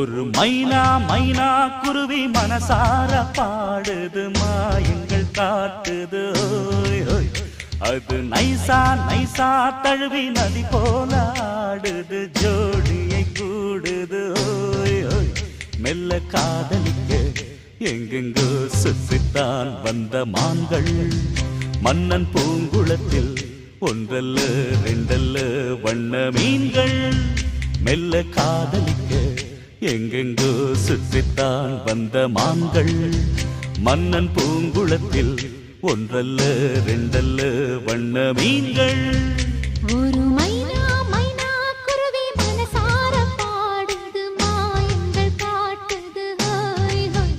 ஒரு மைனா மைனா குருவி மனசார பாடுது மாயங்கள் காட்டுது ஓய் ஓய். அது நைசா நைசா தழுவி நதி போல ஆடுது ஜோடியை கூடுது ஓய் ஓய். மெல்ல காதலிக்க எங்கெங்கோ சுற்றித்தான் வந்த மான்கள் மன்னன் பூங்குளத்தில் ஒன்றல்ல ரெண்டல்ல வண்ண மீன்கள். மெல்ல காதலிக்க எங்கெங்கோ சுற்றித்தான் வந்த மான்கள் மன்னன் பூங்குளத்தில் ஒன்றல்ல ரெண்டல்ல வண்ண மீன்கள். ஒரு மைனா மைனா குருவி மனசார பாடுது மாயங்கள் காட்டுது ஹோய் ஹோய்.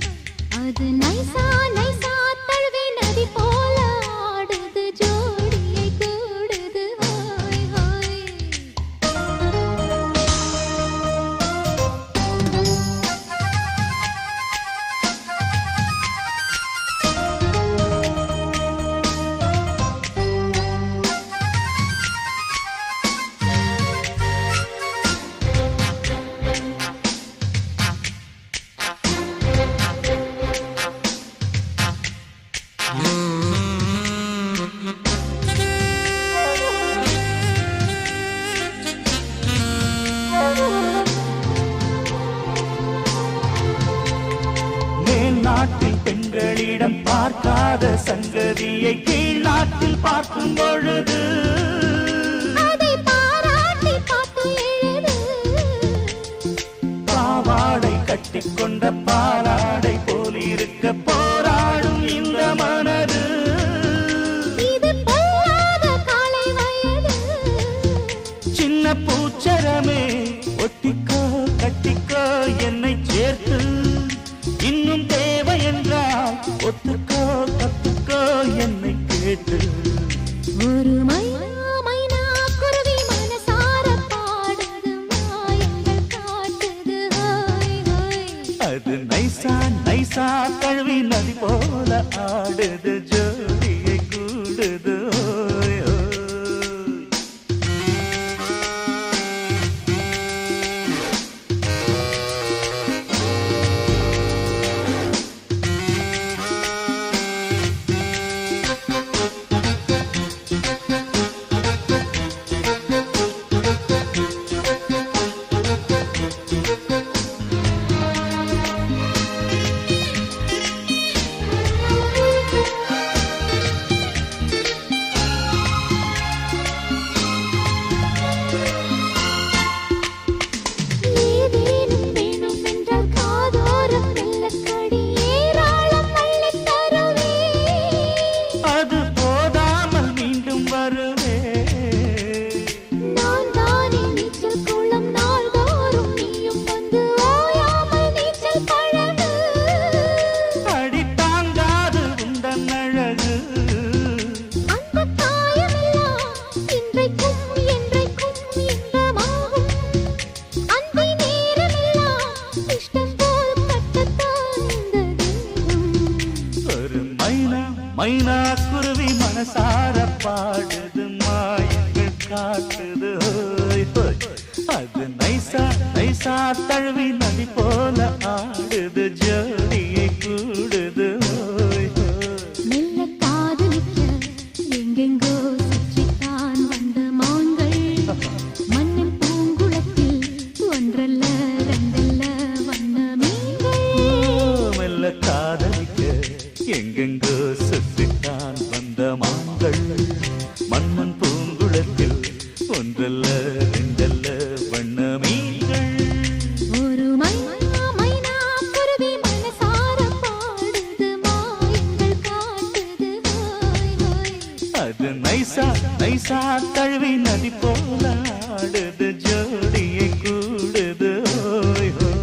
அது நைசா நைசா தழுவி நதி போல ஆடுது ஜோடியை கூடுது ஹோய் ஹோய். மேல் நாட்டில் பெண்களிடம் பார்க்காத சங்கதியை கீழ் நாட்டில் பார்க்கும் பொழுது அதை பாராட்டி பாட்டு எழுது. பாவாடை கட்டிக்கொண்ட பாலாடை போலிருக்க போராடும் இந்த மனது. இது பொல்லாத காலை வயது. சின்ன பூச்சரமே ஒட்டிக்கோ கட்டிக்கோ என்னை சேர்த்து இன்னும் தேவை என்றால் ஒத்துக்கோ கத்துக்கோ என்னை கேட்டு. ஒரு மைனா மைனா குருவி மனசார பாடுது மாயங்கள் காட்டுது ஹோய் ஹோய். அது நைசா நைசா தழுவி நதி போல ஆடுது ஜோடியை கூடுது ஓய் ஓய். ஏதேனும் வேணும் என்றால் காதோரம் மெல்லக்கடி ஏராளம் அள்ளித் தருவே. அது போதாமல் மீண்டும் வருவே. நான் தானே நீச்சல் குளம் நாள்தோறும் நீயும் வந்து ஓயாமல் நீச்சல் பழகு. அடி தாங்காது உந்தன் அழகு. அந்த காயமெல்லாம் இன்றைக்கும் என்றைக்கும் இன்பமாகும். அந்தி நேரமெல்லாம் இஷ்டம் போல் கட்டத்தான் இந்த தேகம். ஒரு மைனா மைனா குருவி மனசார பாடுது மாயங்கள் காட்டுது ஓய் ஓய். அது நைசா நைசா தழுவி நதி போல ஆடுது ஜோடியை கூடுது ஓய் ஓய். மெல்ல காதலிக்க எங்கெங்கோ சுற்றித்தான் வந்த மான்கள் மண்ணின் பூங்குளத்தில் ஒன்றல்ல ரெண்டல்ல வண்ண மீன்கள். மெல்ல காதலிக்க எங்கெங்கோ சுற்றித்தான் வந்த மான்கள் மன்னன் பூங்குளத்தில் ஒன்றல்ல ரெண்டல்ல வண்ண மீன்கள். ஒரு மைனா மைனா குருவி மனசார பாடுது மாயங்கள் காட்டுது ஹோய் ஹோய். அது நைசா நைசா தழுவி நதி போல ஆடுது ஜோடியை கூடுது ஓய் ஓய்.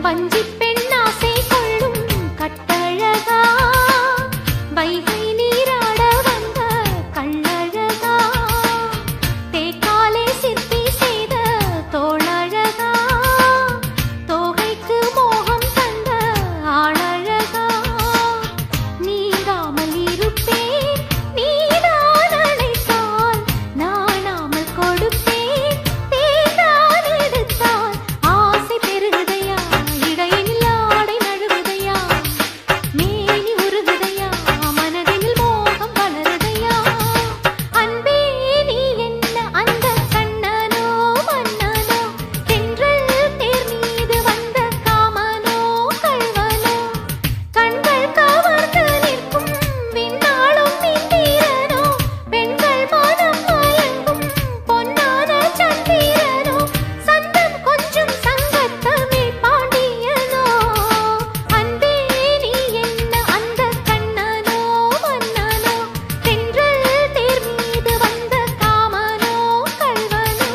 வஞ்சி பெண்ணாசை கொள்ளும் கட்டழகா வைகை நீராட வந்த கள்ளழகா தேக்காலே சிற்பி செய்த தோளழகா தோகைக்கு மோகம் தந்த ஆளழகா நீங்காமல் இருப்பேன் நீதான் அழைத்தால் நானாமல் கொடுப்பேன் தேர்ந்தான் எடுத்தால் ஆசை பெருகுதையா இடையினில் ஆடை நழுவுதையா மேனி உருகுதையா மனதில் மோகம் வளருதையா அன்பே நீ என்ன அந்த கண்ணனோ மன்னனோ தென்றல் தேர் மீது வந்த காமனோ கள்வனோ கண்கள் கவர்ந்து நிற்கும் விண்ணாளும் இந்திரனோ பெண்கள் மனம் மயங்கும் பொன்னான சந்திரனோ சந்தம் கொஞ்சம் சங்கத்தமிழ் பாண்டியனோ அன்பே நீ என்ன அந்த கண்ணனோ மன்னனோ தென்றல் தேர் மீது வந்த காமனோ கள்வனோ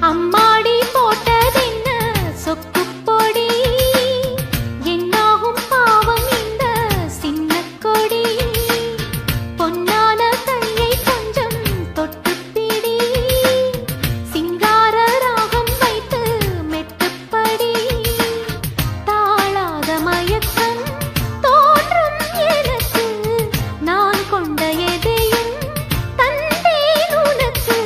அம்மாடி போட்டதென்ன சொக்குப்பொடி என்னாகும் பாவம் இந்த சின்னக் கொடி பொன்னான கையை கொஞ்சம் தொட்டுப்பிடி சிங்கார ராகம் வைத்து மெட்டுப்படி தாழாத மயக்கம் தோன்றும் எனக்கு நான் கொண்ட எதையும் தந்தேன் உனக்கு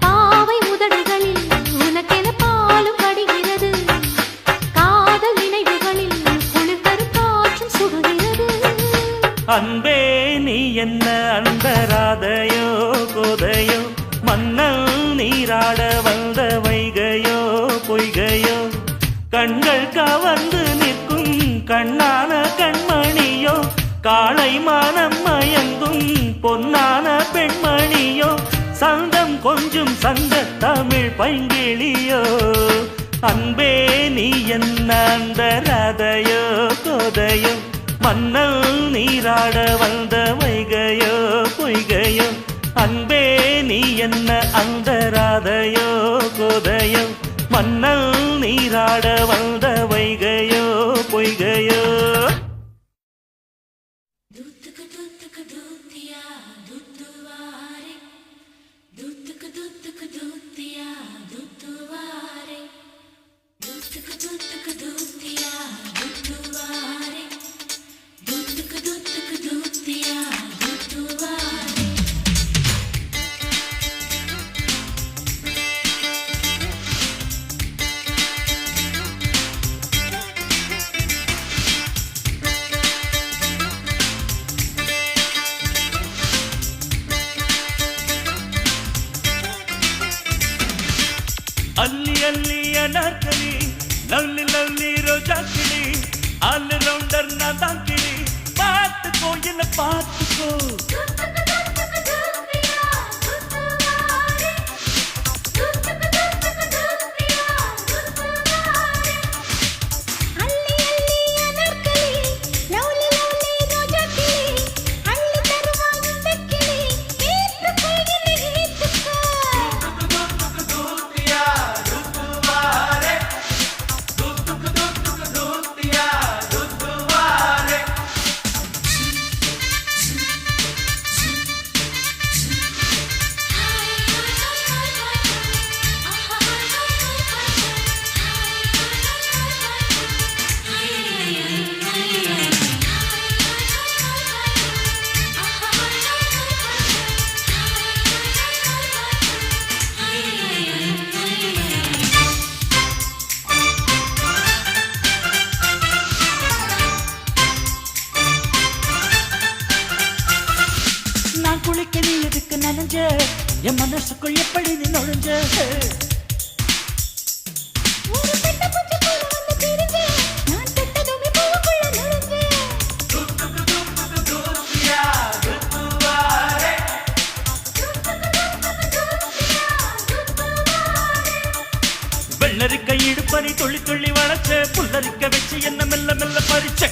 பாவை உதடுகளில் உனக்கென பாலும் வடிகிறது காதல் நினைவுகளில் குளிர் தரும் காற்றும் சுடுகிறது அன்பே நீ என்ன அந்தராதையோ கோதையோ மன்னல் நீராட வந்த வைகையோ பொய்கையோ கண்கள் கவர்ந்து நிற்கும் கண்ணான கண்மணியோ காளை மனம் மயங்கும் பொன்னான பெண்மணியோ சந்தம் கொஞ்சம் சங்க தமிழ் பைங்கிளியோ அன்பே நீ என்ன அந்தராதையோ கோதையோ மன்னல் நீராட வந்த வைகையோ பொய்கையோ அன்பே நீ என்ன அந்தராதையோ கோதையோ மன்னல் நீராட வந்த வைகையோ பொய்கையோ அல்லி அல்லி அனார்கலி லவ்லி லவ்லி ரோஜா கிளி ஆல் ரவுண்டர் நான் தான் கிளி பார்த்துக்கோ என்ன பார்த்துக்கோ நனைஞ்ச என் மனசுக்குள் எப்படி நீ நுழைஞ்ச துள்ளி துள்ளி வளைச்ச புல்லரிக்க வச்சு என்ன மெல்ல மெல்ல பறிச்ச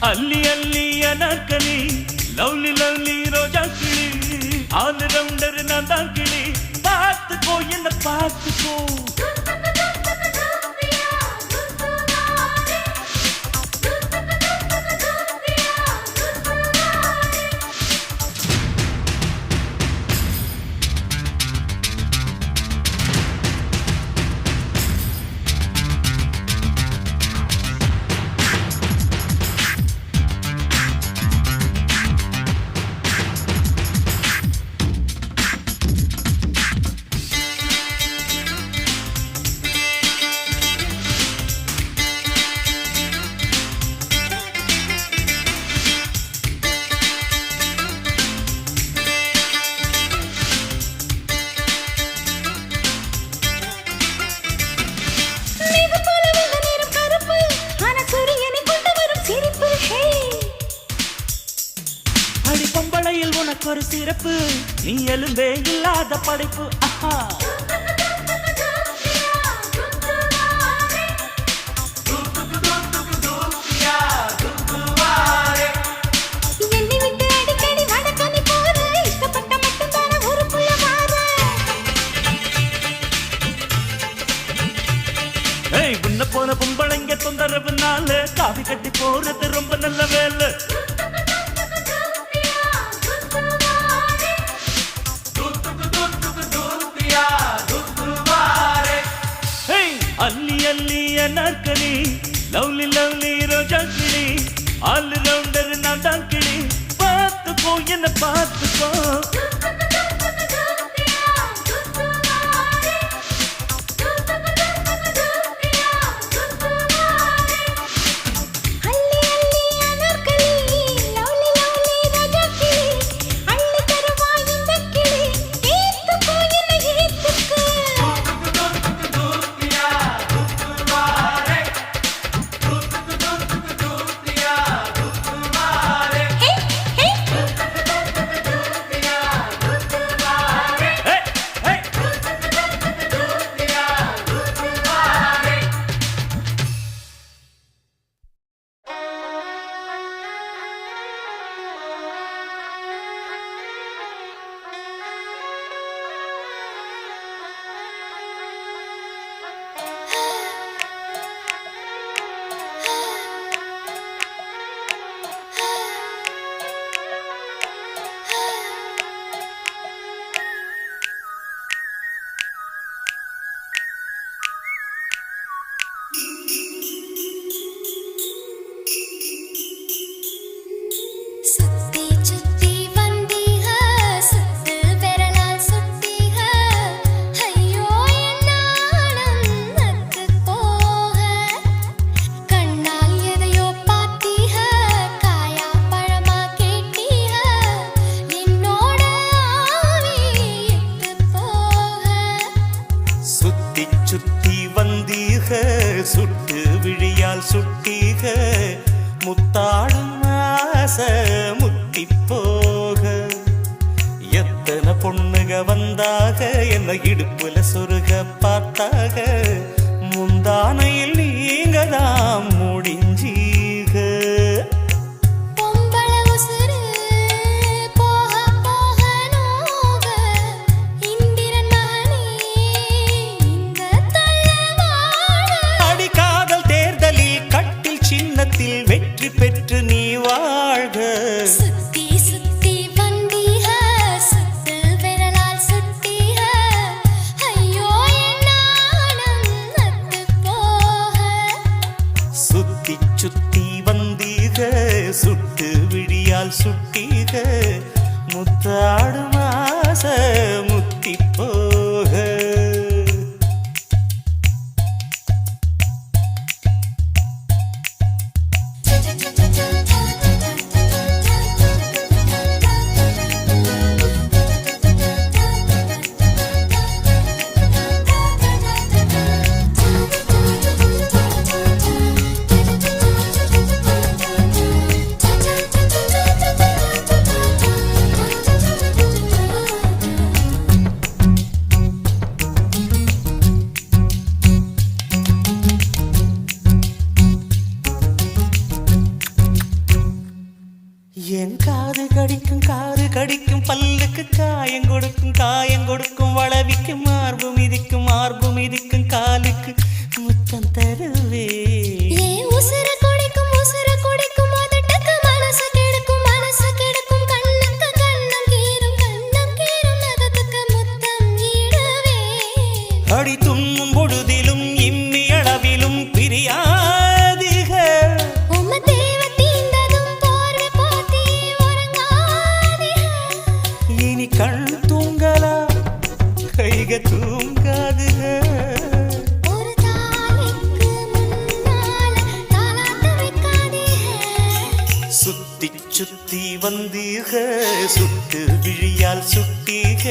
அள்ளி அள்ளி அனார்கலி லவ்லி லவ்லி ரோஜா கிளி ஆல் ரவுண்டர் நான் தான் கிளி பார்த்துக்கோ என்ன பார்த்துக்கோ உனக்கு ஒரு சிறப்பு நீ எலும்பே இல்லாத படைப்பு ஆஹா உன்ன போன பொம்பளைங்க தொந்தரவுனால காவி கட்டி போறது ரொம்ப நல்ல வேலை அள்ளி அள்ளி அனார்கலி லவ்லி லவ்லி ரோஜா கிளி ஆல் ரவுண்டர் நான் தான் கிளி பார்த்துக்கோ என்ன பார்த்துக்கோ சுட்டு விழியால் சுட்டீக முத்தாடும் ஆசை முத்தி போக எத்தனை பொண்ணுக வந்தாக என்ன இடுப்புல சொருக பார்த்தாக முந்தானையில் நீங்க தான் முடிஞ்சீக வெற்றி பெற்று நீ வாழ்க சுத்தி சுத்தி வந்தீக சுத்து விரலால் சுட்டீக ஐயோ என்னாலும் நத்து போக சுத்தி சுத்தி வந்தீக சுட்டு விழியால் சுட்டீக முத்தாடும் ஆசை முத்தி போக என் காது கடிக்கும் பல்லுக்கு காயம் கொடுக்கும் வளவிக்கும் மார்பு மிதிக்கும் காலுக்கு முத்தம் தருவே உசுர குடிக்கும் அதட்டக்கு மனசு கெடுக்கும் கண்ணுக்கு கண்ணம் கீரும் நகத்துக்கு முத்தம் ஈடுவே அடி துண்ணும் பொழுதிலும் இம்மி அளவிலும் பிரியா கண் தூங்கலா கைக தூங்காது ஒரு தாளைக்கு முன்னால தாலாட்ட வைக்காதே சுத்தி வந்தீக சுட்டு விழியால் சுட்டீக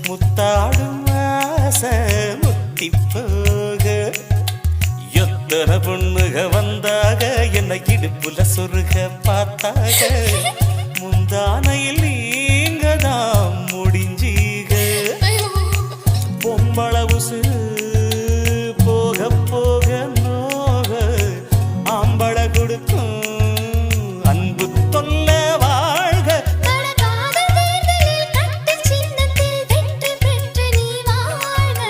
முத்தாடும் ஆசை முத்தி போக எத்தனை பொண்ணுக வந்தாக என்னை இடுப்புல சொருக பார்த்தாக முந்தானையில் நீங்கதான் முடிஞ்சீக பொம்பளவுசு போக நோக ஆம்பள கொடுக்கும் அன்பு தொல்ல வாழ்க சின்னத்தில் வெற்றி பெற்று நீ வாழ்க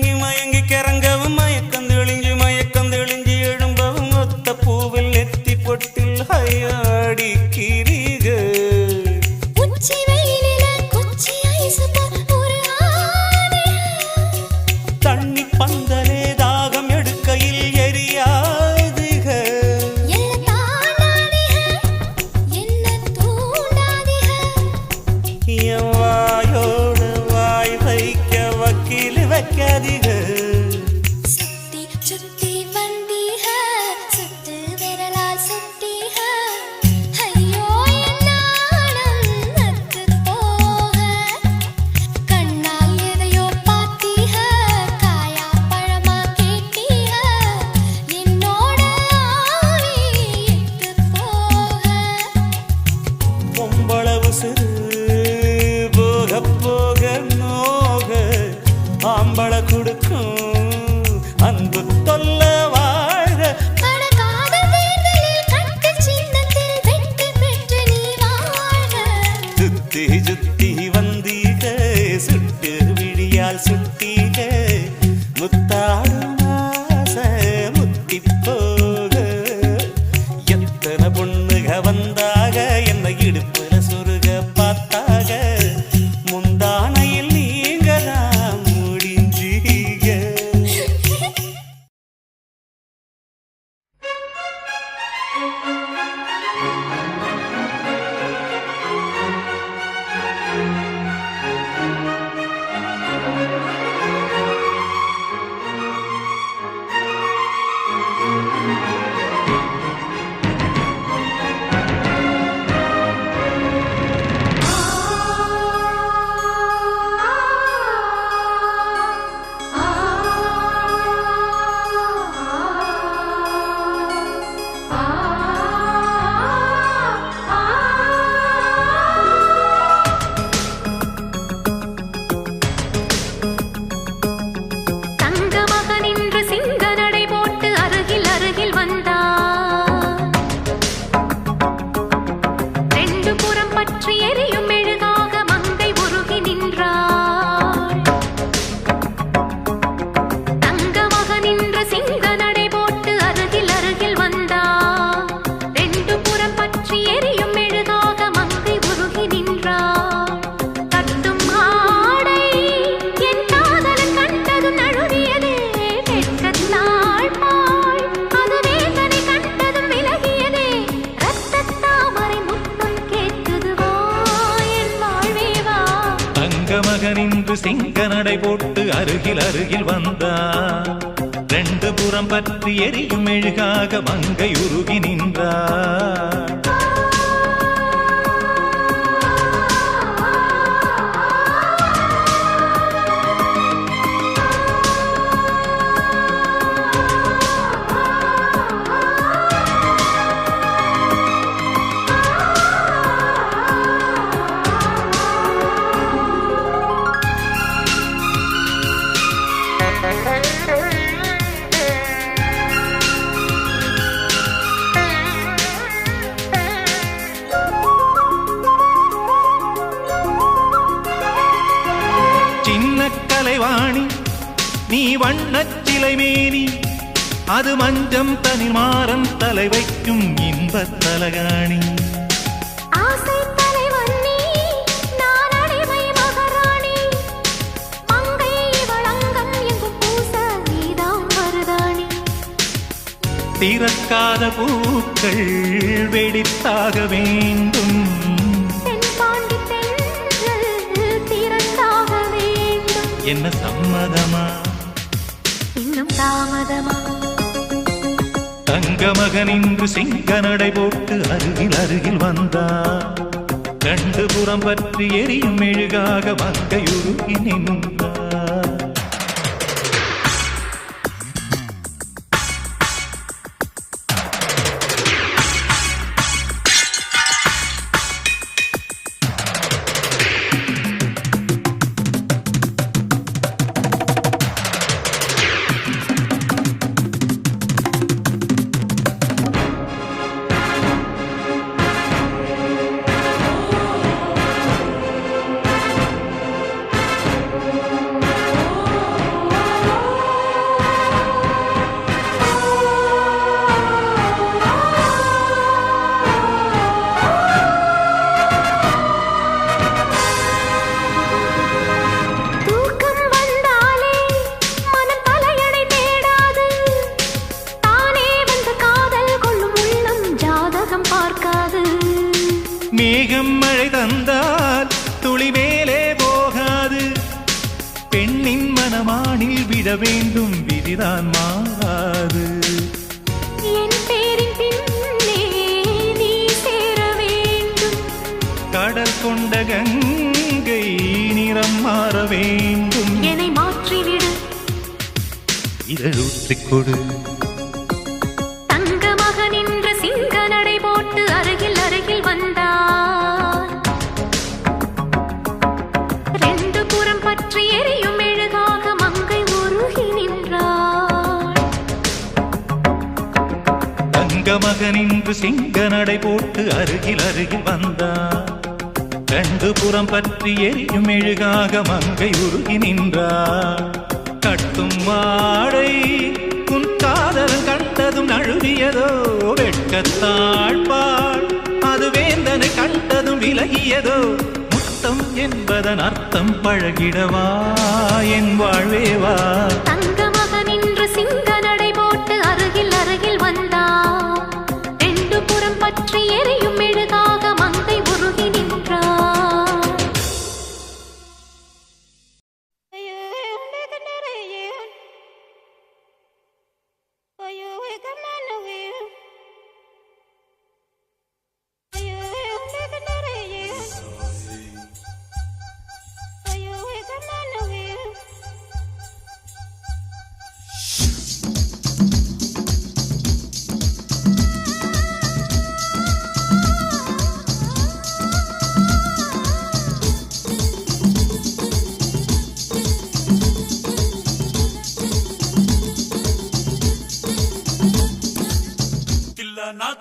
மயங்கி கிறங்கவும் மயக்கம் தெளிஞ்சு எழும்பவும் ஒத்த பூவில் நெத்தி பொட்டில் ஹையாடி கிரிக உச்சி வெயிலில குச்சி ஐசு ஒரு ஆனே தண்ணி பந்தலே தாகம் எடுக்கையில் எரியாதுக என்ன தூண்டாதீக என் வாயோடு வாய் வைக்க வக்கீல் வைக்காதீக சுத்தி வந்தீக சுத்து விரலால் சுட்டீக ஐயோ என்னாலும் நத்து போக கண்ணால் எதையோ பார்த்தீக காயா பழமா கேட்டீக என்னோட ஆவி எட்டு போக பொம்பளவு சிறு போக நோக ஆம்பள கொடுக்கும் அன்பு தொல்ல வாழ்க கடகாத தேர்தலில் கட்டு சின்னத்தில் வெற்றி பெற்று நீ வாழ்க சுத்தி வந்தீக சுட்டு விழியால் சுட்டீக முத்தாடும் ஆசை முத்தி போக எத்தனை பொண்ணுக வந்தாக என்னை இடுப்புல சொருக பார்த்தாக முந்தானையில் நீங்கதான் முடிஞ்சீக மகன் இன்று சிங்க நடை போட்டு அருகில் அருகில் வந்தார். ரெண்டு புறம் பற்றி எரியும் மெழுகாக மங்கை உருகி நின்றார். கலைவாணி நீ வண்ணச்சிலை மேனி, அது மஞ்சம் தனி மாறன் தலை வைக்கும் இன்பத் தலகாணி. ஆசை தலைவன் நீ, நான் அடிமை மகாராணி. மங்கை வளங்கம் எங்கும் பூச நீதான் மருதாணி. திறக்காத பூக்கள் வெடித்தாக வேண்டும், என்ன சம்மதமா இன்னும் தாமதமா? தங்க மகன் இன்று சிங்க நடை போட்டு அருகில் அருகில் வந்தார். ரெண்டு புறம் பற்றி எரியும் மெழுகாக மங்கையுருகி நின்றார். மேகம் மழை தந்தால் துளி மேலே போகாது, பெண்ணின் மனமானில் விட வேண்டும் விதிதான் மாறாது. என் பேரின் பின்னே நீ சேர வேண்டும், கடல் கொண்ட கங்கை நிறம் மாற வேண்டும். என்னை மாற்றிவிடு, இதழூற்றிக் கொடு. தங்க மகன் என்ற சிங்க நடை போட்டு அருகில் அருகில் வந்தார். ரெண்டு புறம் பற்றி எரியும் மெழுகாக மங்கை உருகி நின்றார். தங்க மகன் இன்று சிங்க நடை போட்டு அருகில் அருகில் வந்தார். ரெண்டு புறம் பற்றி எரியும் மெழுகாக மங்கை உருகி நின்றார். கட்டும் வாடை உன் காதல் கண்டதும் நழுவியதோ, வெட்கத்தாழ்பாள் அது வேந்தனை கண்டதும் விலகியதோ. முத்தம் என்பதன் அர்த்தம் பழகிடவா என் வாழ்வேவா. தங்க மகன் இன்று சிங்க நடை போட்டு அருகில் அருகில் வந்தார். ரெண்டு புறம் பற்றி எரியும் மெழுகாக மங்கை உருகி நின்றார்.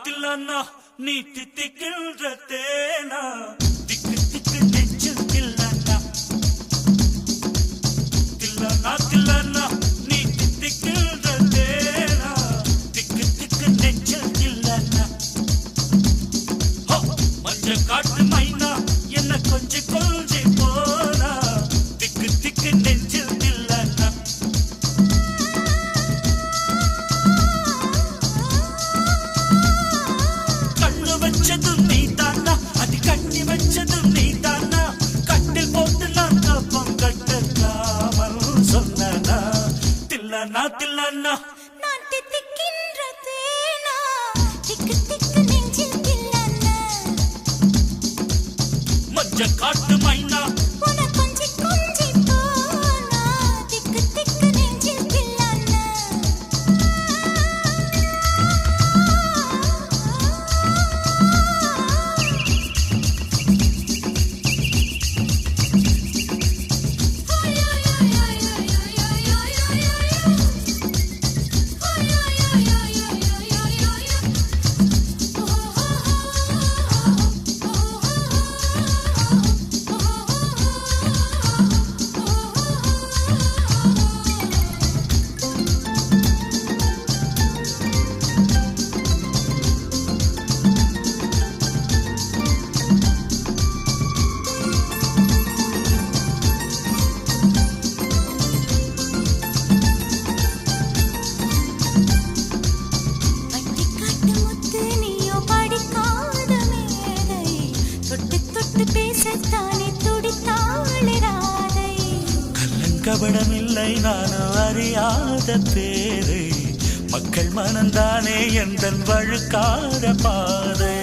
தில்லானா நீ தித்திக்கின்ற தேனா, திக்கு திக்கு நெஞ்சில் தில்லானா. தில்லானா நீ தித்திக்கின்ற தேனா, திக்கு திக்கு நெஞ்சில் தில்லானா. மஞ்ச காட்டு மைனா என்ன கொஞ்சி கொஞ்சி போனா, திக்கு திக்கு நெஞ்சில் தில்லானா. கண்ணு வச்சதும் நீ தானா, அது கண்ணி வச்ச தில்லன்னா நான் தித்திக்கின்ற தேனா திக்கு திக்கு நெஞ்சில் தில்லன்னா மஞ்ச காட்டு மைனா உன கொஞ்சி கொஞ்சி போனா திக்கு திக்கு நெஞ்சில் தில்லன்னா கபடமில்லை நானும் அறியாத பேரை மக்கள் மனந்தானே எந்தன் வழுக்காத பாதை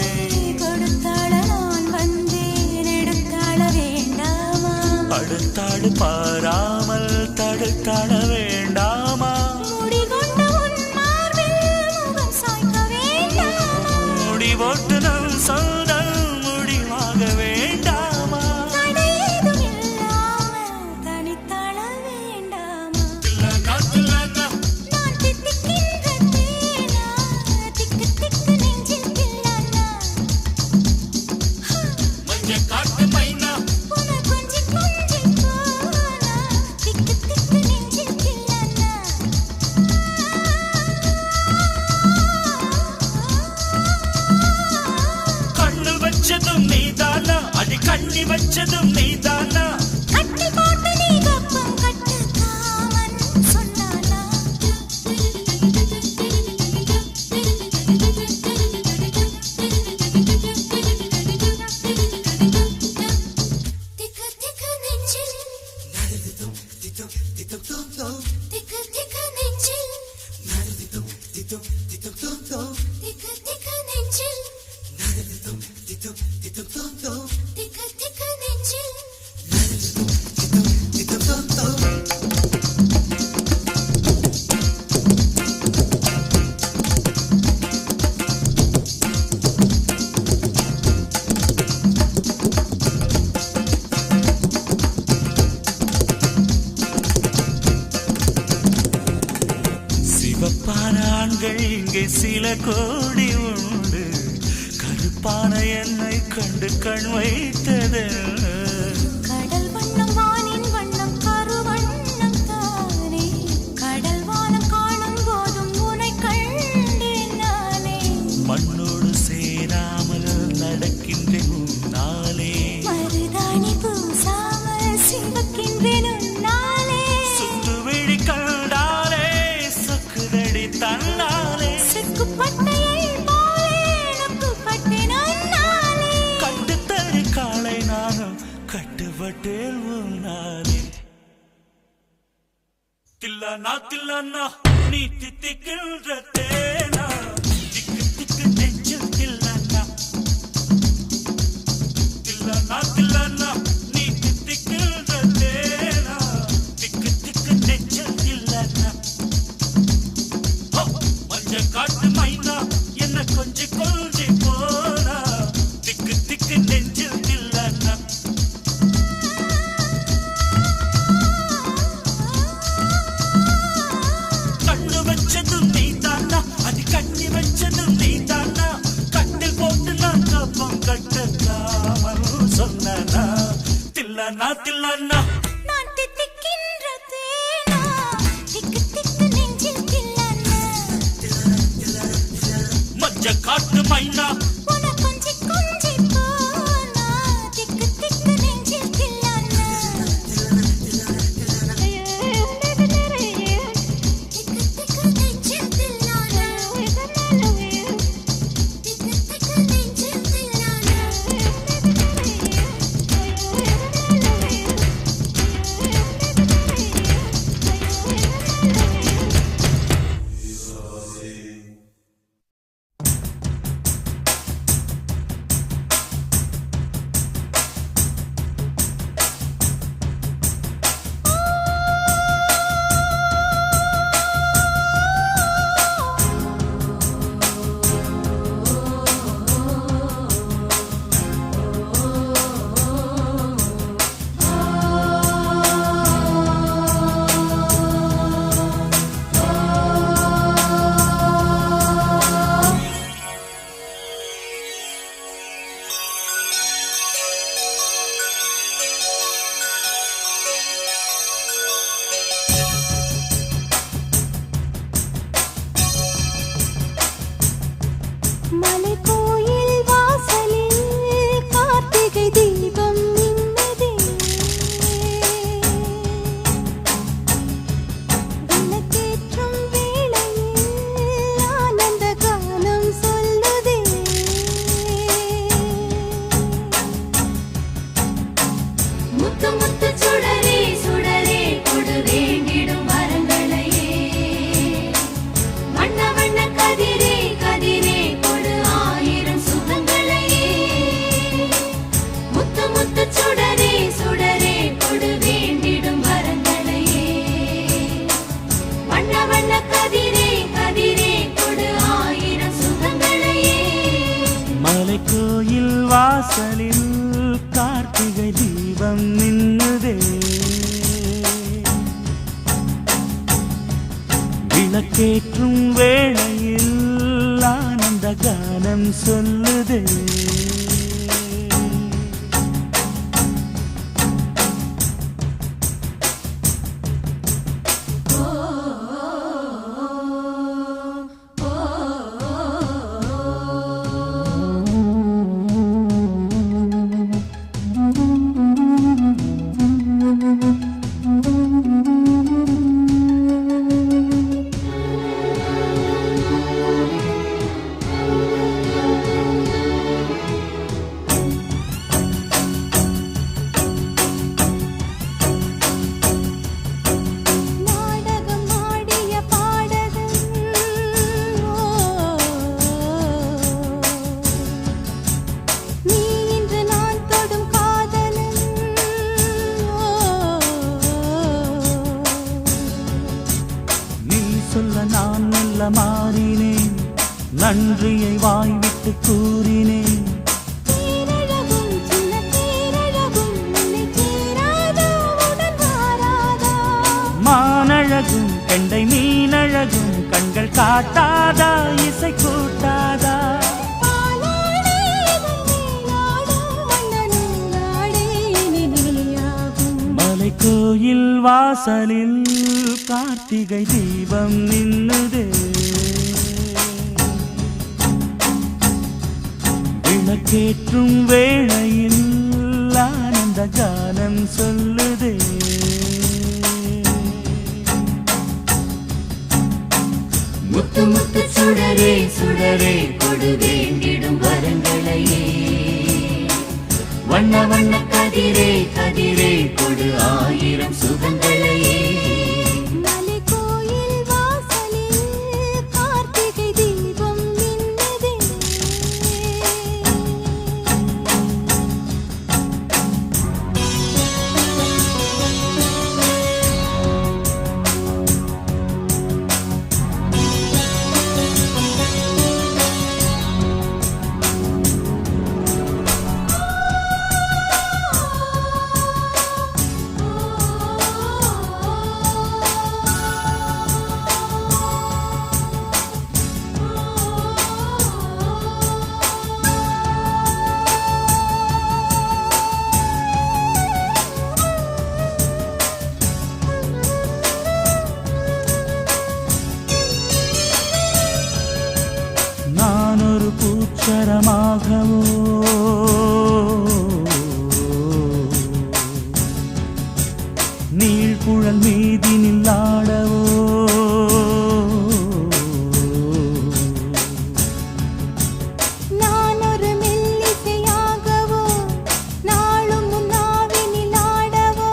கொடுத்தாள நான் வந்தேன் எடுத்தாள வேண்டாமா அடுத்தாடு பாராமல் தடுத்தாள வேண்டாமா முடிகொண்ட உன் மார்பில் முகம் சாய்க்க வேண்டாமா முடிவோட்டு நம் சொந்தம் முடிவாக வேண்டாமா தடையேதும் இல்லாமல் தனித்தாள வேண்டாமா நான் தித்திக்கின்ற தேனா திக்கு திக்கு நெஞ்சில் தில்லன்னா காட்டு மைனா உன கொஞ்சி கொஞ்சி போனா திக்கு திக்கு நெஞ்சில் தில்லன்னா கண்ணு வச்சதும் நீதானா அடி கண்ணி வச்சதும் நீதானா கட்டி போட்டு நீ கப்பம் கட்டு காமன் சொன்னானா திக்கு திக்கு நெஞ்சில் திக்கு திக்கு நெஞ்சில் திக்கு திக்கு நெஞ்சில் திக்கு திக்கு நெஞ்சில் சிவப்பான ஆண்கள் இங்கே சில கோடி உண்டு கருப்பான என்னை கண்டு கண் வைத்தது கடல் வண்ணம் வானின் வண்ணம் கருவண்ணம் தானே கடல் வானம் காணும் போதும் உனை கண்டேன் நானே மண்ணோடு சேராமல் நடக்கின்றேன் உன்னாலே மருதாணி பூசாமல் சிவக்கின்றேன் உன்னாலே சுட்டு விழி கண்டாலே சொக்குதடி தன்னாலே சிக்குப்பட்டையை போலே நொக்குப்பட்டேன் உன்னாலே கட்டுத்தறி காலை நானும் கட்டுப்பட்டேன் உன்னாலே தில்லன்னா நீ தித்திக்கின்ற தேனா திக்கு திக்கு நெஞ்சில் தில்லன்னா நீ தித்திக்கின்ற தேனா திக்கு திக்கு நெஞ்சில் தில்லன்னா மஞ்ச காட்டு மைனா என்ன கொஞ்சி கொஞ்சி போனா திக்கு திக்கு நெஞ்சில் தில்லன்னா கண்ணு வச்சதும் நீதானா அது கண்ணி வச்சதும் நீதானா கட்டில் போட்டு நான் கப்பம் கட்டலாமல் சொன்னா தில்லன்னா நான் தித்திக்கின்ற தேனா திக்கு திக்கு நெஞ்சில் தில்லன்னா மஞ்ச காட்டு மைனா உன கொஞ்சி கொஞ்சி போனா திக்கு திக்கு நெஞ்சில் தில்லன்னா திக்கு திக்கு நெஞ்சில் தில்லன்னா திக்கு திக்கு நெஞ்சில் தில்லன்னா சொல்லுதே. விளக்கேற்றும் வேளையில் ஆனந்த கானம் சொல்லுதே. நான் மெல்ல மாறினேன், நன்றியை வாய்விட்டு கூறினேன். மானழகும் கெண்டை மீனழகும் கண்கள் காட்டாதா, இசை கூட்டாதா? மலை கோயில் வாசலில் கார்த்திகை தீபம் நின்னுதே. விளக்கேற்றும் வேளையில் ஆனந்த கானம் சொல்லுதே. முத்து முத்து சுடரே சுடரே கொடு வேண்டிடும் வரங்களையே, வண்ண வண்ண கதிரே கதிரே கொடு ஆயிரம் சுகங்களையே. மலை கோயில் வாசலில் கார்த்திகை தீபம் மின்னுதே. நான் ஒரு பூச்சரமாகவோ நீழ்குழல் மீதினில் ஆடவோ, நான் ஒரு மெல்லிசையாகவோ நாளும் முன்னாவினில் ஆடவோ,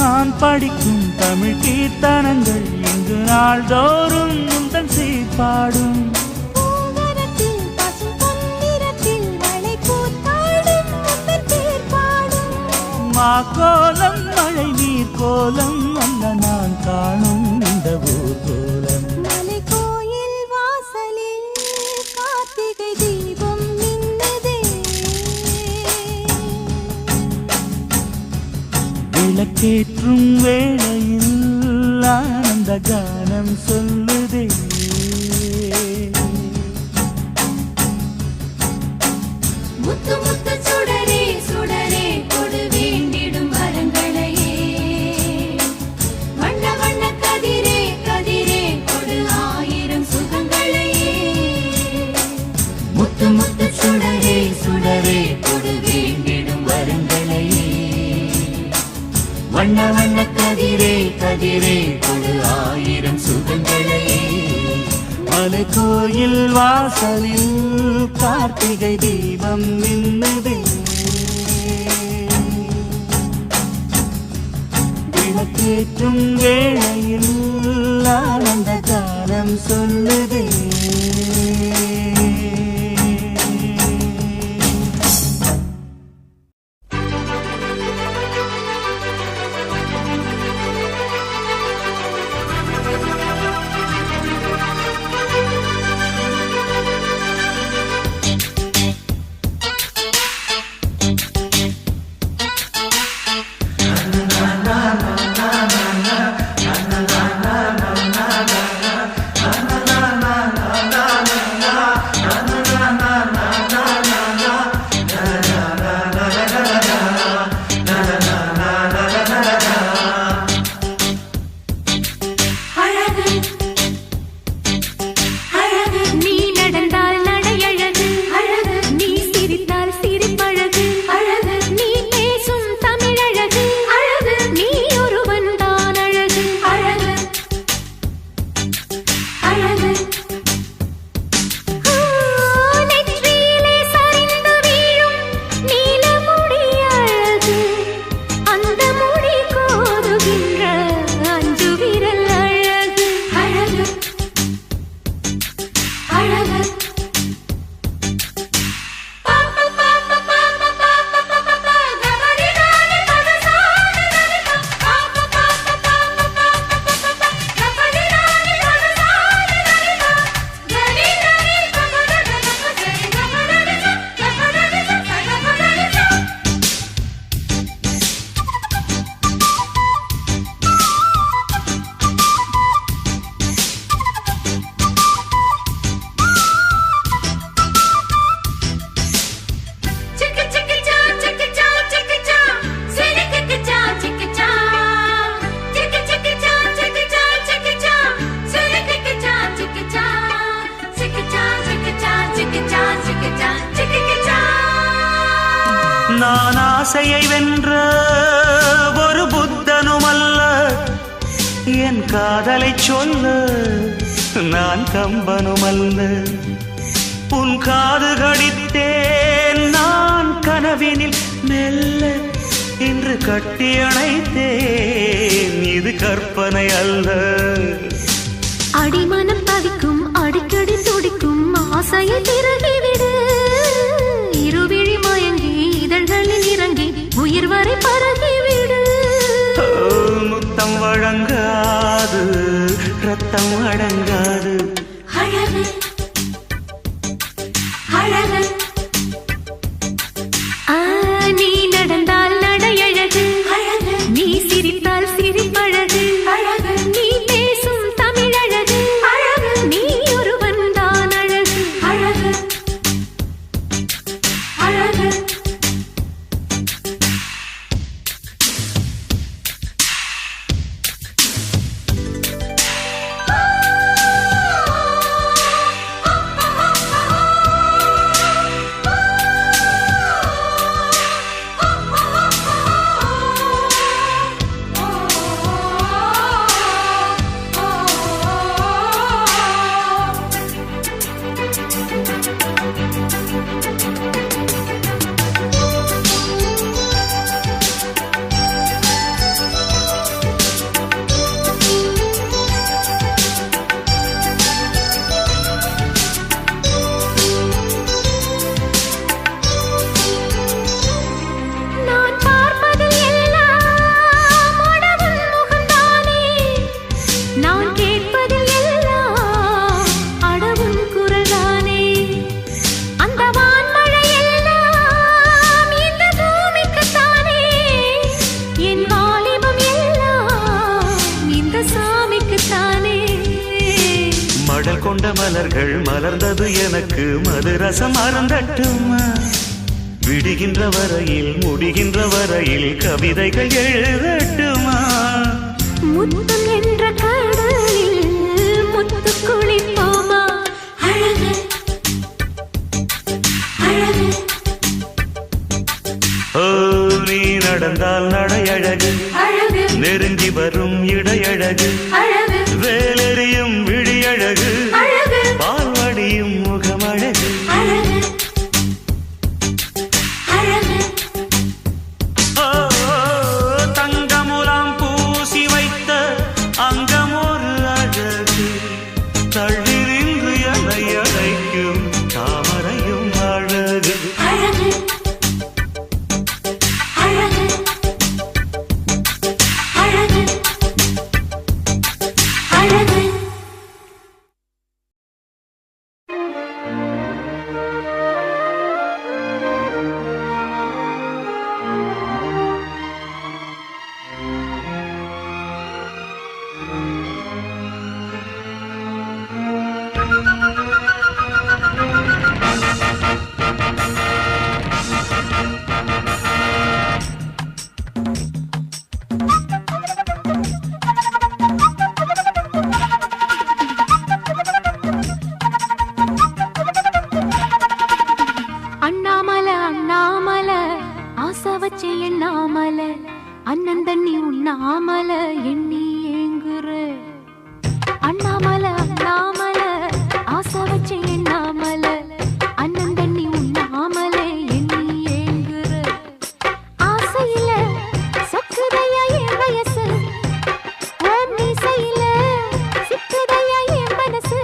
நான் படிக்கும் தமிழ் கீர்த்தனங்கள் இங்கு நாள்தோறும் உந்தன் சீர்பாடும். கோலம் மழை நீர் கோலம் அல்ல நான் காணும் இந்த ஊர் கோலம். மலை கோயில் வாசலில் கார்த்திகை தீபம் மின்னுதே. விளக்கேற்றும் வேளையில் ஆனந்த கானம் சொல்லுதே. முத்து முத்து சுடரே சுடரே கொடு வேண்டிடும் வரங்களையே, வண்ண வண்ண கதிரே கதிரே கொடு ஆயிரம் சுகங்களையே. முத்து முத்து சுடரே சுடரே கொடு வேண்டிடும் வரங்களையே, வண்ண வண்ண கதிரே கதிரே கொடு ஆயிரம் சுகங்களையே. மலை கோயில் வாசலில் கார்த்திகை தீபம் மின்னுதே. விளக்கேற்றும் வேளையில் ஆனந்த கானம் சொல்லுதே. ஆசையை வென்ற ஒரு புத்தனும் அல்ல, என் காதலை சொல்ல நான் கம்பனும் அல்ல. உன் காது கடித்தேன் நான் கனவினில் மெல்ல, இன்று கட்டி அணைத்தேன் இது கற்பனை அல்ல. அடிமனம் தவிக்கும் அடிக்கடி துடிக்கும் ஆசையை திறகிவிடு, இருவிழி மயங்கி இதழ்களில் இறங்கி உயிர் வரை பரகிவிடு. முத்தம் வழங்காது ரத்தம் அடங்காது. அழகு அழகு நீ நடந்தால் நடையழகு அழகு, நீ சிரித்தால் சிரிப்பழகு அழகு, நீ பேசும் தமிழழகு அழகு, நீ ஒருவன் தான் அழகு அழகு அழகு. கொண்ட மலர்கள் மலர்ந்தது எனக்கு மதுரசம் அருந்தட்டுமா, விடுகின்ற வரையில் முடிகின்ற வரையில் கவிதைகள் எழுதட்டுமா. முத்தம் என்ற கடலில் முத்து குளிப்போமா, அழகு அழகு. ஓ நீ நடந்தால் நடையழகு அழகு, நெருங்கி வரும் இடையழகு அழகு, வேலெறியும் விழியழகு அழகு, பால்வடியும் முகமழகு அழகு அழகு. தங்கமுலாம் பூசி வைத்த அங்கமொரு அழகு, தள்ளி நின்று என்னை அழைக்கும் தாமரையும் அழகு அழகு அழகு அழகு அழகு. அண்ணாமலை அண்ணாமலை ஆசை வச்சு எண்ணாமலை, அண்ணன் தண்ணி உண்ணாமலை எண்ணி ஏங்குற. அண்ணாமலை அண்ணாமலை ஆசை வச்சு எண்ணாமலை, அண்ணன் தண்ணி உண்ணாமலை எண்ணி ஏங்குற. ஆசையில சொக்குதையா என் வயசு, ஓம் மீசையில சிக்குதையா என் மனசு,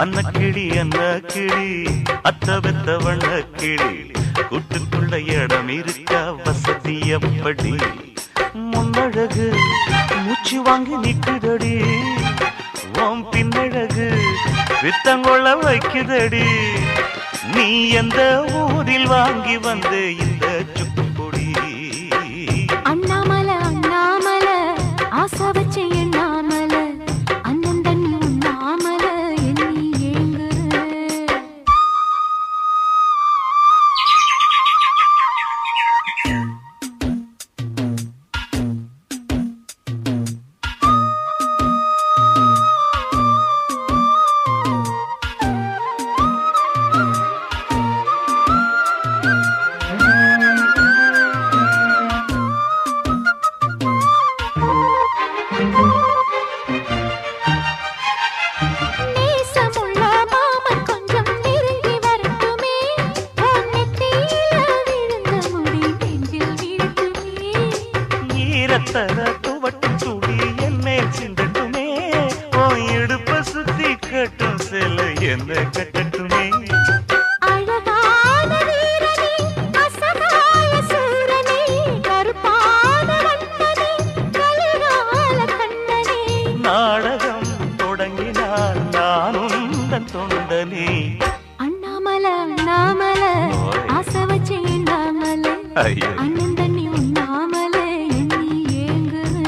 அன்ன கிளி அன்ன கிளி அத்த வெத்த வண்ண கிளி, கூட்டுக்குள்ள இடம் இருக்கா வசதி எப்படி? முன்னழகு மூச்சு வாங்கி நிக்குதடி, ஓம் பின்னழகு வித்தங்கொள்ள வைக்குதடி. நீ எந்த ஊரில் வாங்கி வந்து இந்த சுக்கு பொடி? அண்ணாமலை அண்ணாமலை ஆசை வச்சு எண்ணாமலை, அண்ணன் தண்ணி உண்ணாமலை எண்ணி ஏங்குற. ஐயோ அண்ணன் தண்ணி உண்ணாமலே எண்ணி ஏங்குது.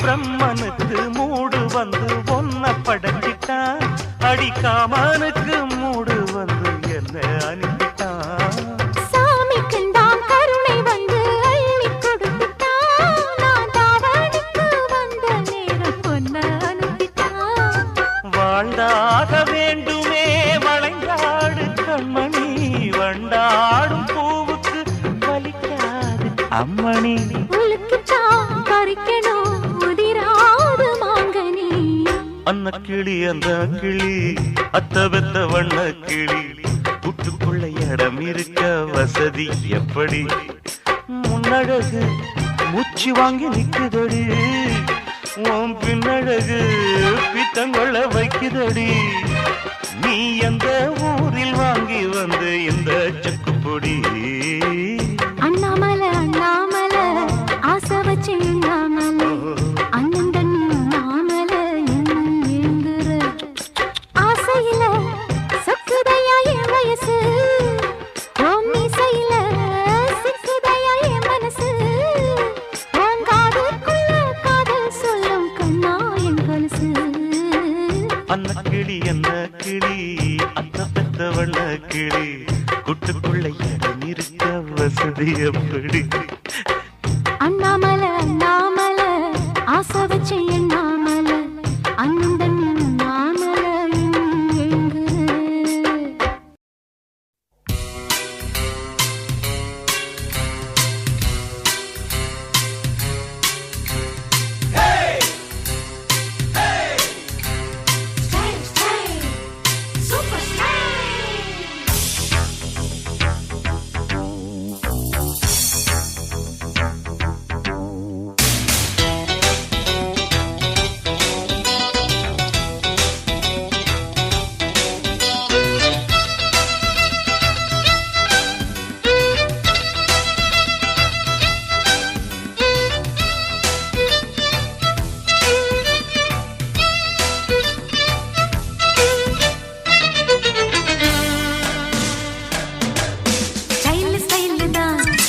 பிரம்மனுக்கு மூடு வந்து ஒன்ன படைச்சிட்டான், அடிக்காமனுக்கு மூடு வந்து என்ன அனுப்பிட்டான். சாமி கண்டான் கருணை வந்து அள்ளி கொடுத்துட்டான், நான் தாவணிக்கு வந்த நேரம் பொன்ன அனுப்பிட்டான். வாழ்ந்தாக வேண்டுமே வளைந்தாடு கண்மணி, வண்டாடும் பூவுக்கு வலிக்காது அம்மணி. உலுக்கிட்டான் பறிக்கணும் உதிராது மாங்கனி. அன்ன கிளி அந்த கிளி அத்த பெத்த வண்ண கிளி, கூட்டுக்குள்ள இடம் இருக்க வசதி எப்படி? முன்னழகு மூச்சு வாங்கி நிக்குதடி, உன் பின்னழகு பித்தங்கொள்ள வைக்குதடி. நீ எந்த ஊரில் வாங்கி வந்து இந்த செக்குப்பொடி? அண்ணாமலை அண்ணாமலை ஆசை வச்சு எண்ணாமலை, அண்ணன் தண்ணி உண்ணாமலை எண்ணி ஏங்குற. ஆசையில சொக்குதையா என் வயசு, உன் மீசையில சிக்குதையா என் மனசு. உன் காதுக்குள்ள காதல் சொல்லும் கண்ணா என் கொலுசு. அன்ன கிளி என்ன கிளி அத்த பெத்த வண்ண கிளி, கூட்டுக்குள்ள இடம் இருக்க வசதி எப்படி? அண்ணாமலை அண்ணாமலை ஆசை வச்சு எண்ணாமலை, அண்ணன் தண்ணி உண்ணாமலை எண்ணி ஏங்குற.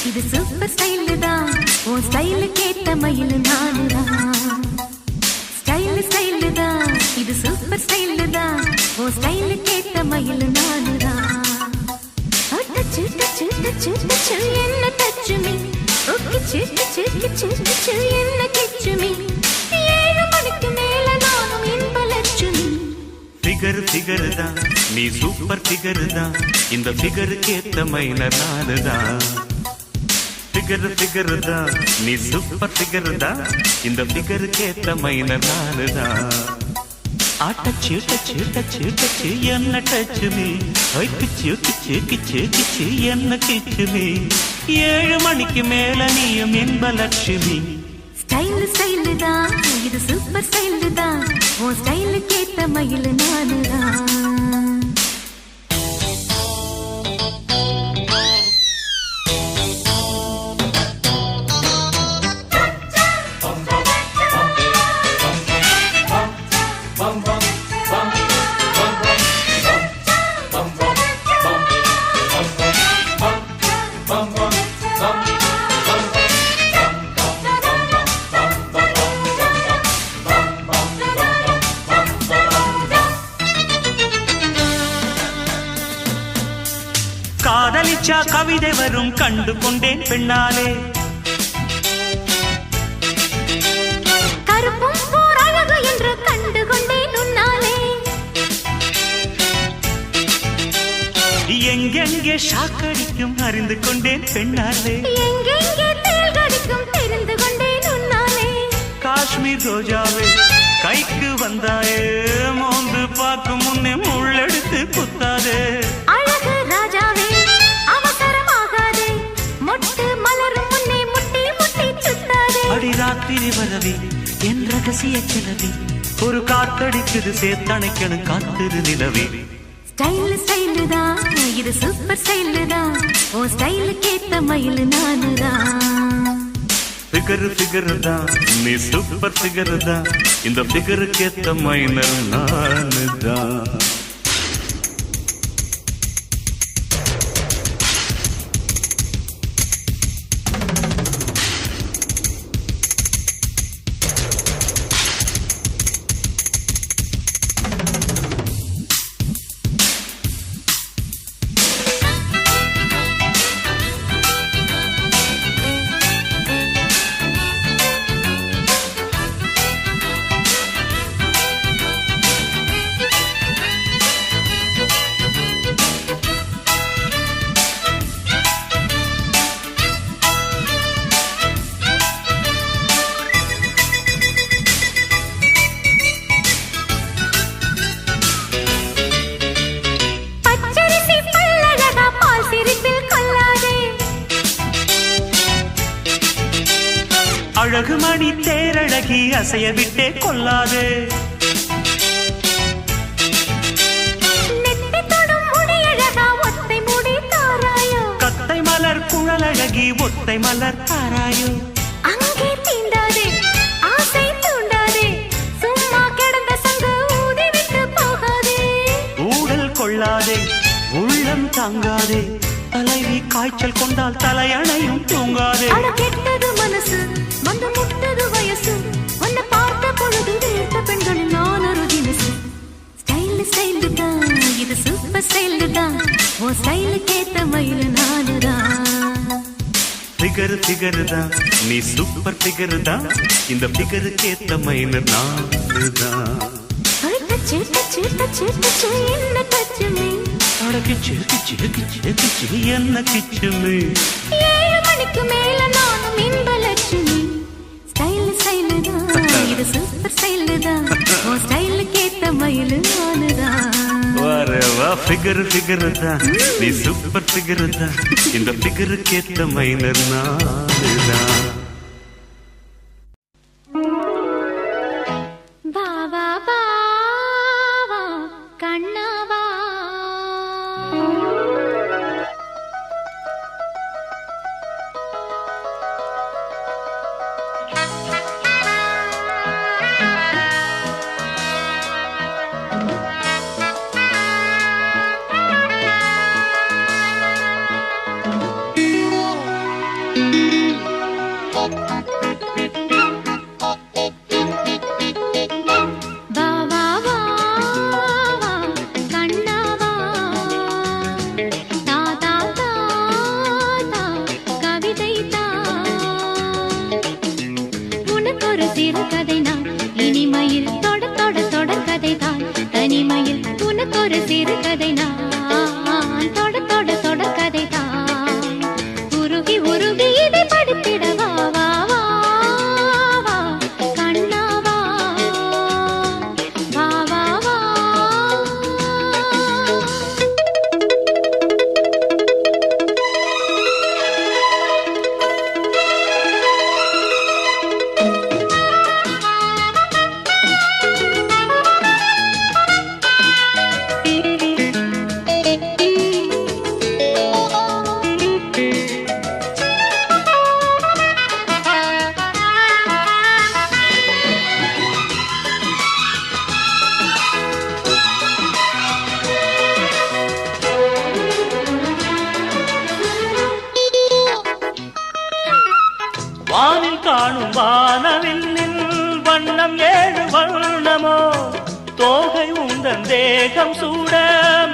இது சூப்பர் ஸ்டைல் தான், உன் ஸ்டைலுக்கு ஏத்த மயில் நானுதான். ஸ்டைல் தான், இது சூப்பர் ஸ்டைல் தான், உன் ஸ்டைலுக்கு ஏத்த மயில் நானுதான். டச்சு டச்சு டச்சு டச்சு என்ன டச்சு மீ, கிச்சு கிச்சு கிச்சு கிச்சு என்ன கிச்சு மீ. 7 மணிக்கு மேல நானும் இன்ப லட்சுமி. ஃபிகர் தான் நீ சூப்பர் ஃபிகர் தான், இந்த ஃபிகருக்கு ஏத்த மயிலர் நானுதான். ஃபிகர் தான் நீ சூப்பர் ஃபிகர் தான், இந்த ஃபிகருக்கு ஏத்த மயிலர் நானுதான். டச்சு டச்சு டச்சு டச்சு என்ன டச்சு மீ, கிச்சு கிச்சு கிச்சு கிச்சு என்ன கிச்சு மீ. 7 மணிக்கு மேல நீயும் இன்ப லட்சுமி. ஸ்டைல் தான், இது சூப்பர் ஸ்டைல் தான், உன் ஸ்டைலுக்கு ஏத்த மயில் நானுதான். காதலிச்சா கவிதை வரும் கண்டு கொண்டேன் பெண்ணாலே, கருப்பும் போர் அழகு என்று கண்டு கொண்டேன் உன்னாலே. எங்கெங்கே ஷாக்கடிக்கும் அறிந்து கொண்டேன் பெண்ணாலே, எங்கெங்கே தேள் கடிக்கும் தெரிந்து கொண்டேன் உன்னாலே. காஷ்மீர் ரோஜாவே கைக்கு வந்தாயே, மோந்து பார்க்கும் முன்னே முள்ளெடுத்து குத்தாதே. அழகு ராஜாவே வரவி வரவி என் ரகசிய கிளவி ஒரு காத்தடிக்குது சேர்த்தணைக்கணும் காத்திரு நிலவி ஸ்டைல் ஸ்டைல் தான் இது சூப்பர் ஸ்டைல் தான் ஓ ஸ்டைலுக்கு ஏத்த மயில் நானு தான் ஃபிகர் தான் நீ சூப்பர் ஃபிகர் தான் இந்த ஃபிகருக்கு ஏத்த மைனர் நானு தான் அழகு மணி தேரழகி அசைய விட்டே கொள்ளாது கத்தை மலர் குழலழகி ஒத்தை மலர் தாராயோ அங்கே தீண்டாதே ஆசை தூண்டாதே சும்மா கிடந்த சங்கு ஊதி விட்டு போகாதே ஊடல் கொள்ளாதே உள்ளம் தாங்காதே தலைவி காய்ச்சல் கொண்டால் தலையணையும் தூங்காதே கெட்டது மனசு வந்து முட்டது வயசு உன்னை பார்த்த பொழுது வேட்ட பெண்களில் நான் ஒரு தினசு ஸ்டைல் ஸ்டைல் தான் இது சூப்பர் ஸ்டைல் தான் ஓ ஸ்டைலுக்கு ஏத்த மயில் நானுதான் ஃபிகர் தான் நீ சூப்பர் ஃபிகர் தான் இந்த ஃபிகருக்கு ஏத்த மைனர் நானுதான் டச்சு டச்சு டச்சு டச்சு என்ன டச்சுமே கிச்சு என்ன கிச்சுமே 7 மணிக்கு மேல நானும் இன்பலட்சுமி ஸ்டைல் ஸ்டைல் தான் இது சூப்பர் ஸ்டைல் தான் ஓ ஸ்டைலுக்கு ஏத்த மயில் நானுதான் வரவா ஃபிகர் தான் நீ சூப்பர் ஃபிகர் தான் இந்த ஃபிகருக்கு ஏத்த மைனர் நானுதான் பாவா பாவா கண்ணாவா வானில் காணும் வானவில்லின் வண்ணம் 7 வண்ணமோ தோகை உந்தன் தேகம் சூட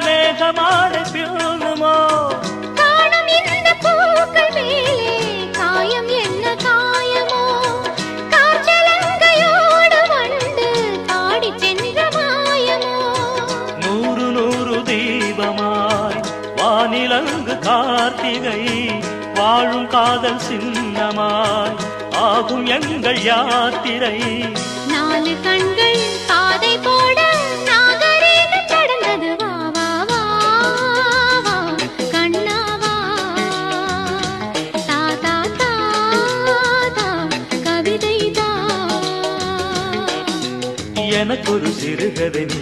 மேகமாட பியூனுமோ காணும் இந்த பூக்கள் மேலே காயம் என்ன காயமோ காற்றலங்கையோடு வந்து பாடி சென்ற மாயமோ 100 தீபமாய் வானிலங்கு கார்த்திகை வாழும் காதல் சின்னமாய் ஆகும் எங்கள் யாத்திரை 4 கண்கள் பாதை போட நாகரீகம் கடந்தது வா வா வா வா கண்ணாவா தா தா தா தா கவிதை தான் சிறுகதை நீ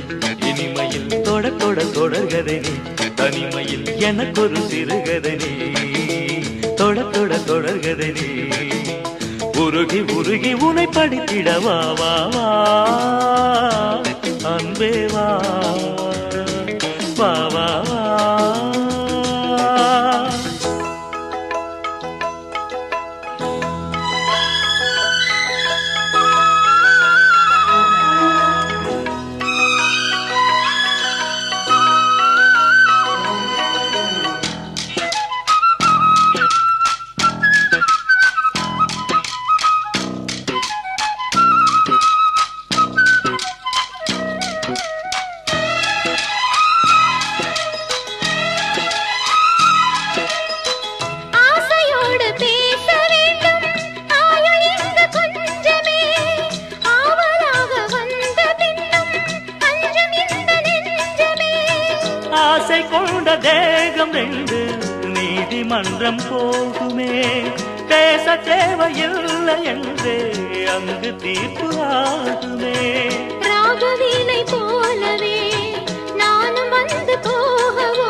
இனிமையில் தொட தொட தொடர்கதை நீ தனிமையில் எனக்கொரு சிறுகதை நீ தொட தொட தொடர்கதை நீ உருகி உருகி உனை படித்திட வா வா வா அன்பே வா வா வா வா ஆசை கொண்ட தேகம் ரெண்டு நீதிமன்றம் போகுமே பேச தேவையில்லை என்றே அங்கு தீர்ப்பு ஆகுமே ராகவீனை போலவே நானும் வந்து போகவோ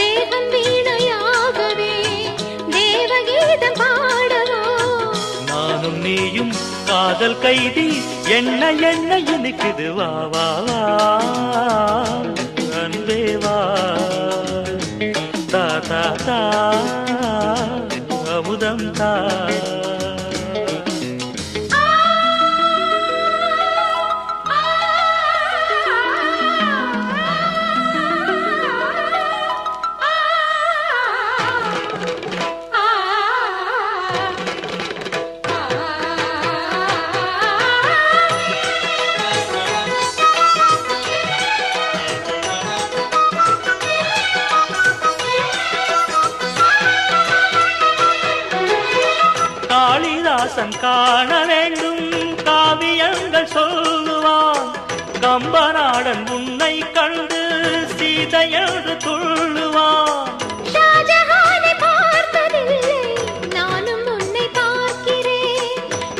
தேவன் வீணையாகவே தேவகீதம் பாடவோ நானும் நீயும் காதல் கைதி என்ன என்ன இனிக்குது வா வா வா அன்பே வா தா தா தா அமுதம் தா காளிதாசன் காண வேண்டும் காவியங்கள் சொல்லுவான் கம்பநாடன் உன்னை கண்டு சீதையென்று துள்ளுவான் ஷாஜஹானை பார்த்ததில்லை நானும் உன்னை பார்க்கிறேன்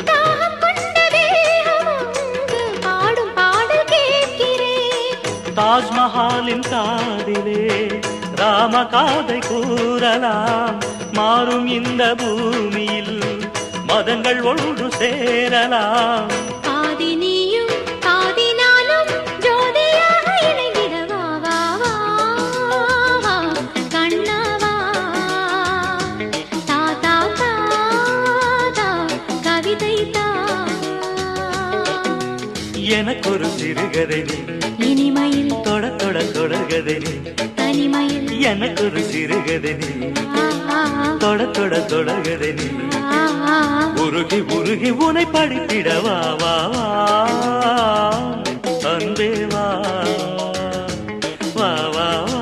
தாகம் கொண்ட தேகம் அங்கு பாடும் பாடல் கேட்கிறேன் தாஜ்மஹாலின் காதிலே ராம காதை கூறலாம் மாறும் இந்த பூமியில் மதங்கள் ஒன்று சேரலாம் பாதி நீயும் பாதி நானும் ஜோதியாக இணைந்திட வா வா வா வா கண்ணவா தா தா தா தா கவிதை தா எனக்கொரு சிறுகதை நீ இனிமையில் தொட தொட தொடர்கதை நீ தனிமையில் எனக்கொரு சிறுகதை நீ ஆ ஆ தொட தொட தொடர்கதை நீ ஆ ஆ உருகி உருகி உனை படித்திட வா வா வா அன்பே வா வா வா வா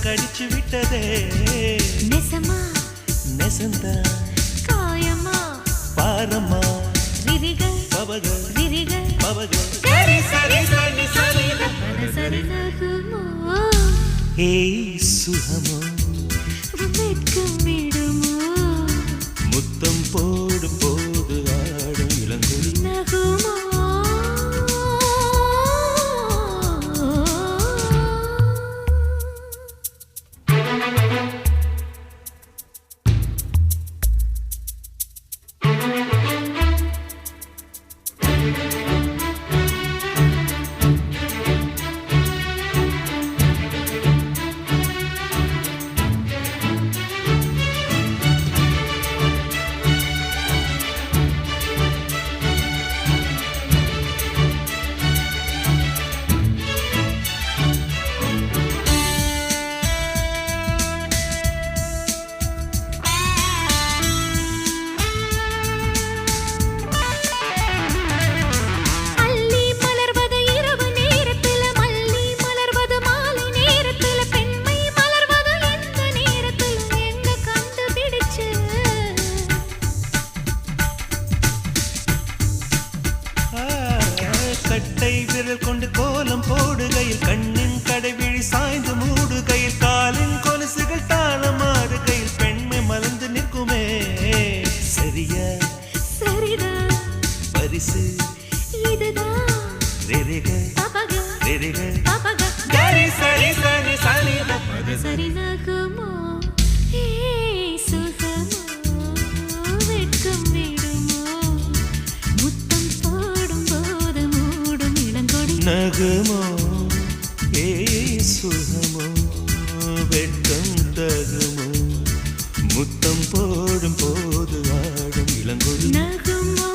கடிச்சு விட்டதே நெசமா நெசந்தா காயமா பாரம்மா விரிகள் பவக விரிகள் பவக சரி சரி சரி சரி சரி நகுமோ ஏய் சுகமோ வெட்கம் விடுமோ முத்தம் போடும் போது ஆடும் இளங்குடி நகுமோ கட்டை விரல் கொண்டு கோலம் போடுகையில் கண்ணின் கடைவிழி சாய்ந்து மூடுகையில் காலின் கொலுசுகள் தாளமாடுகையில் பெண்மை மலர்ந்து நிற்குமே சரியா சரிதான் பரிசு இதுதான் ரெரிக பபக ரெரிக பபக சரி சரி சரி சரி சரி நகுமோ ஏய் சுகமோ வெட்கம் விடுமோ முத்தம் போடும் போது மூடும் இளங்கொடி நகுமோ ஏய் சுகமோ வெட்கம் தகுமோ முத்தம் போடும் போது ஆடும் இளங்கொடி நகுமோ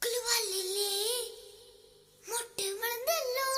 കുലുവാലില്ലേ മുട്ട് മണന്തല്ലോ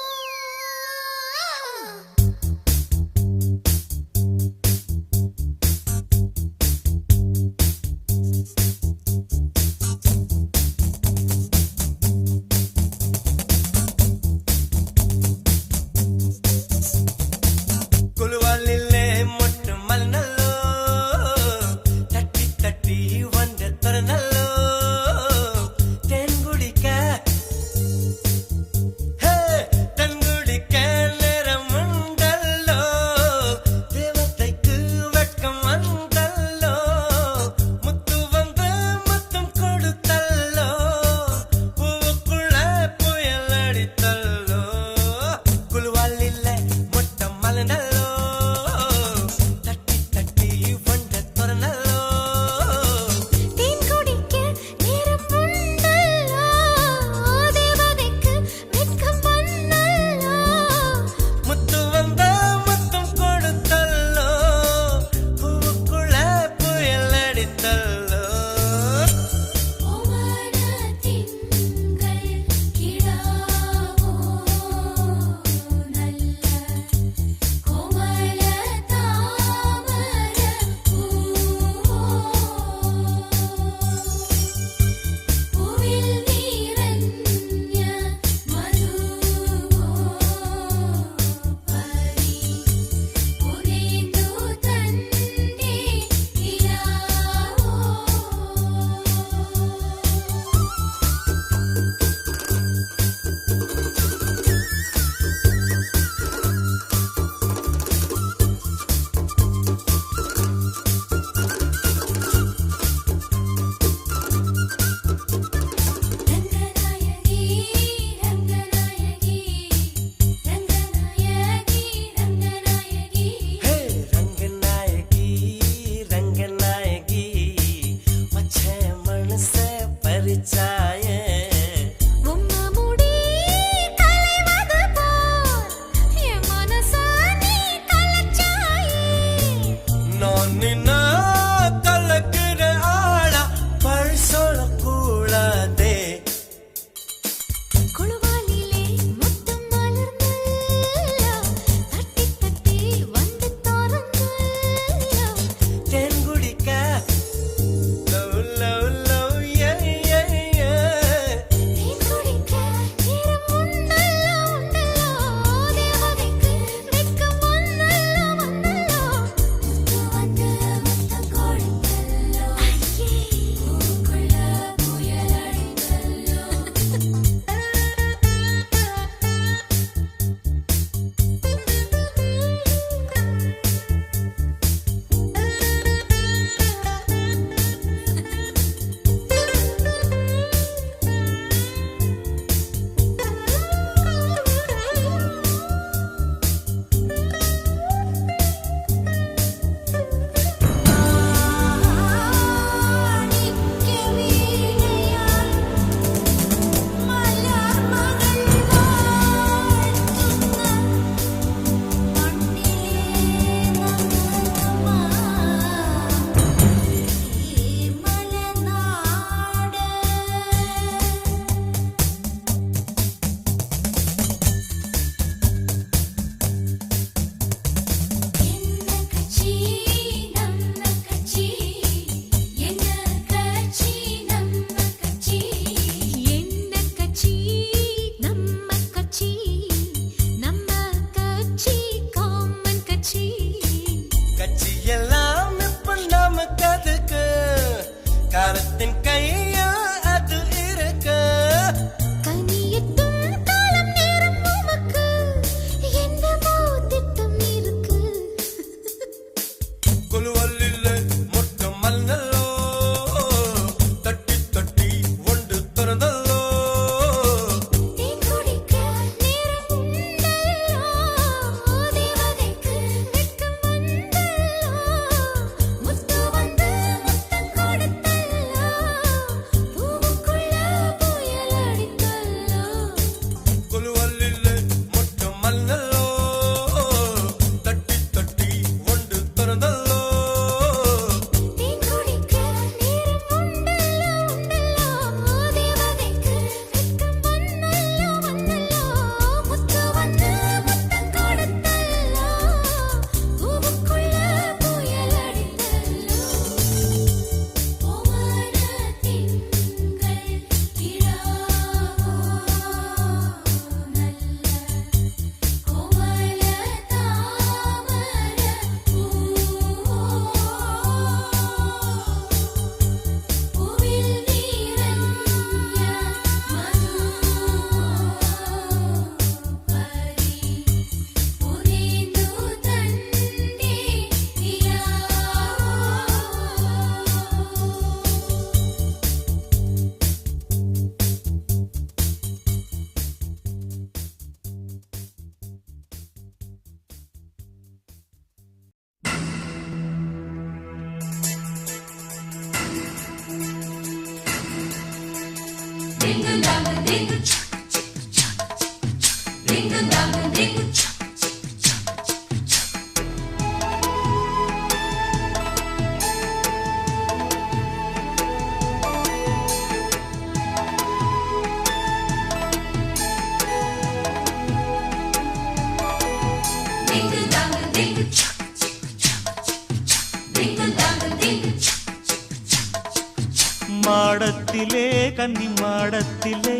மாடத்திலே கன்னி மாடத்திலே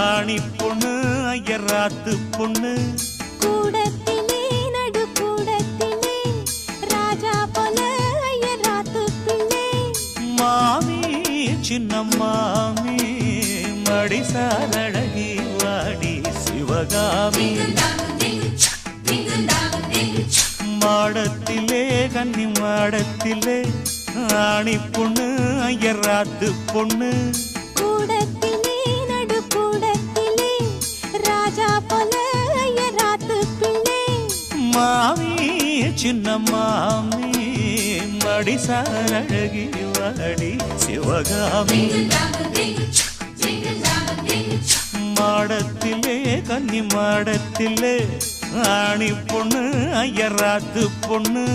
ஆணி பொண்ணு ஐயராத்து பொண்ணு கூடத்திலே நடு கூடத்திலே ராஜா போல ஐயராத்து பிள்ளை மாமி சின்ன மாமி மடிசார் அழகி வாடி சிவகாமி மாடத்திலே கன்னி மாடத்திலே ஆணி பொண்ணு ஐயராத்து பொண்ணு கூடத்திலே நடு கூடத்திலே ராஜா போல ஐயராத்து பிள்ளை மாமி சின்ன மாமி மடிசார் அழகி வாடி சிவகாமி மாடத்திலே கன்னி மாடத்திலே ஆணி பொண்ணு ஐயராத்து பொண்ணு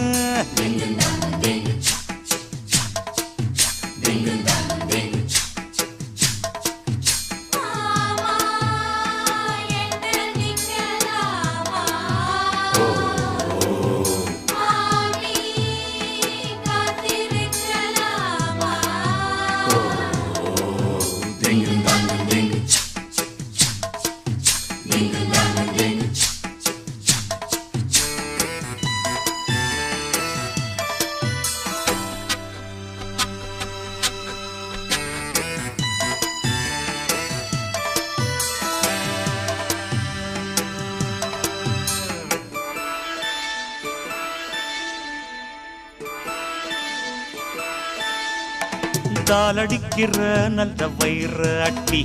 தாளடிக்கிற நல்ல வயிற அட்டி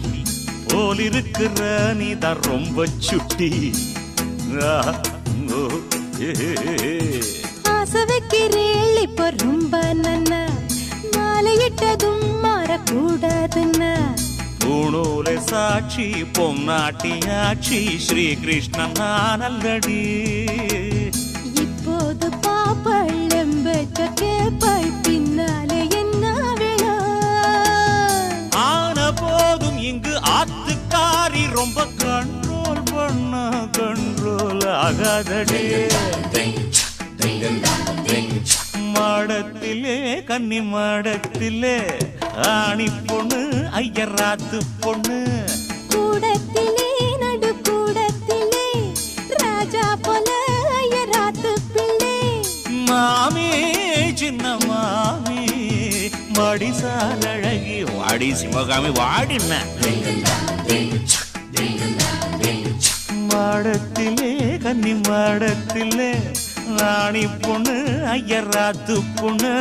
போல் இருக்கிற நீதான் ரொம்ப சுட்டி ஆசை வைக்கிறேள் இப்ப ரொம்ப நன்ன மாலையிட்டதும் மாறக்கூடாதுன்னா பூணூலை சாட்சி பொன்னாட்டியாட்சி ஸ்ரீகிருஷ்ணன் நான் அல்லடி இப்போது பாப்பள் எம்பெற்ற கேப்பாய் பின்னாலே என்ன விழா ஆன போதும் இங்கு ஆத்துக்காரி ரொம்ப கண்ட்ரோல் பண்ண கண்ட்ரோல் ஆகாதடி மாடத்திலே கன்னி மாடத்திலே ஆணி பொண்ணு ஐயராத்து பொண்ணு கூடத்திலே நடு கூடத்திலே ராஜா போல ஐயராத்து பிள்ளை மாமி சின்ன மாமி மடிசால் அழகி வாடி சிவகாமி வாடின மாடத்திலே கன்னி மாடத்திலே ராணி பொண்ணு ஐயராத்து பொண்ணு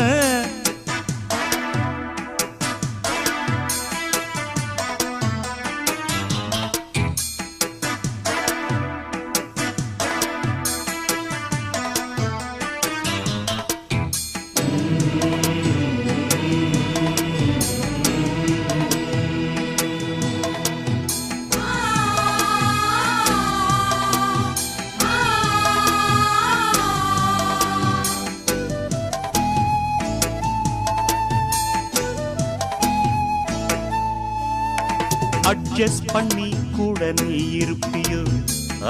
அட்ஜஸ்ட் பண்ணி கூட நீ இருப்பியோ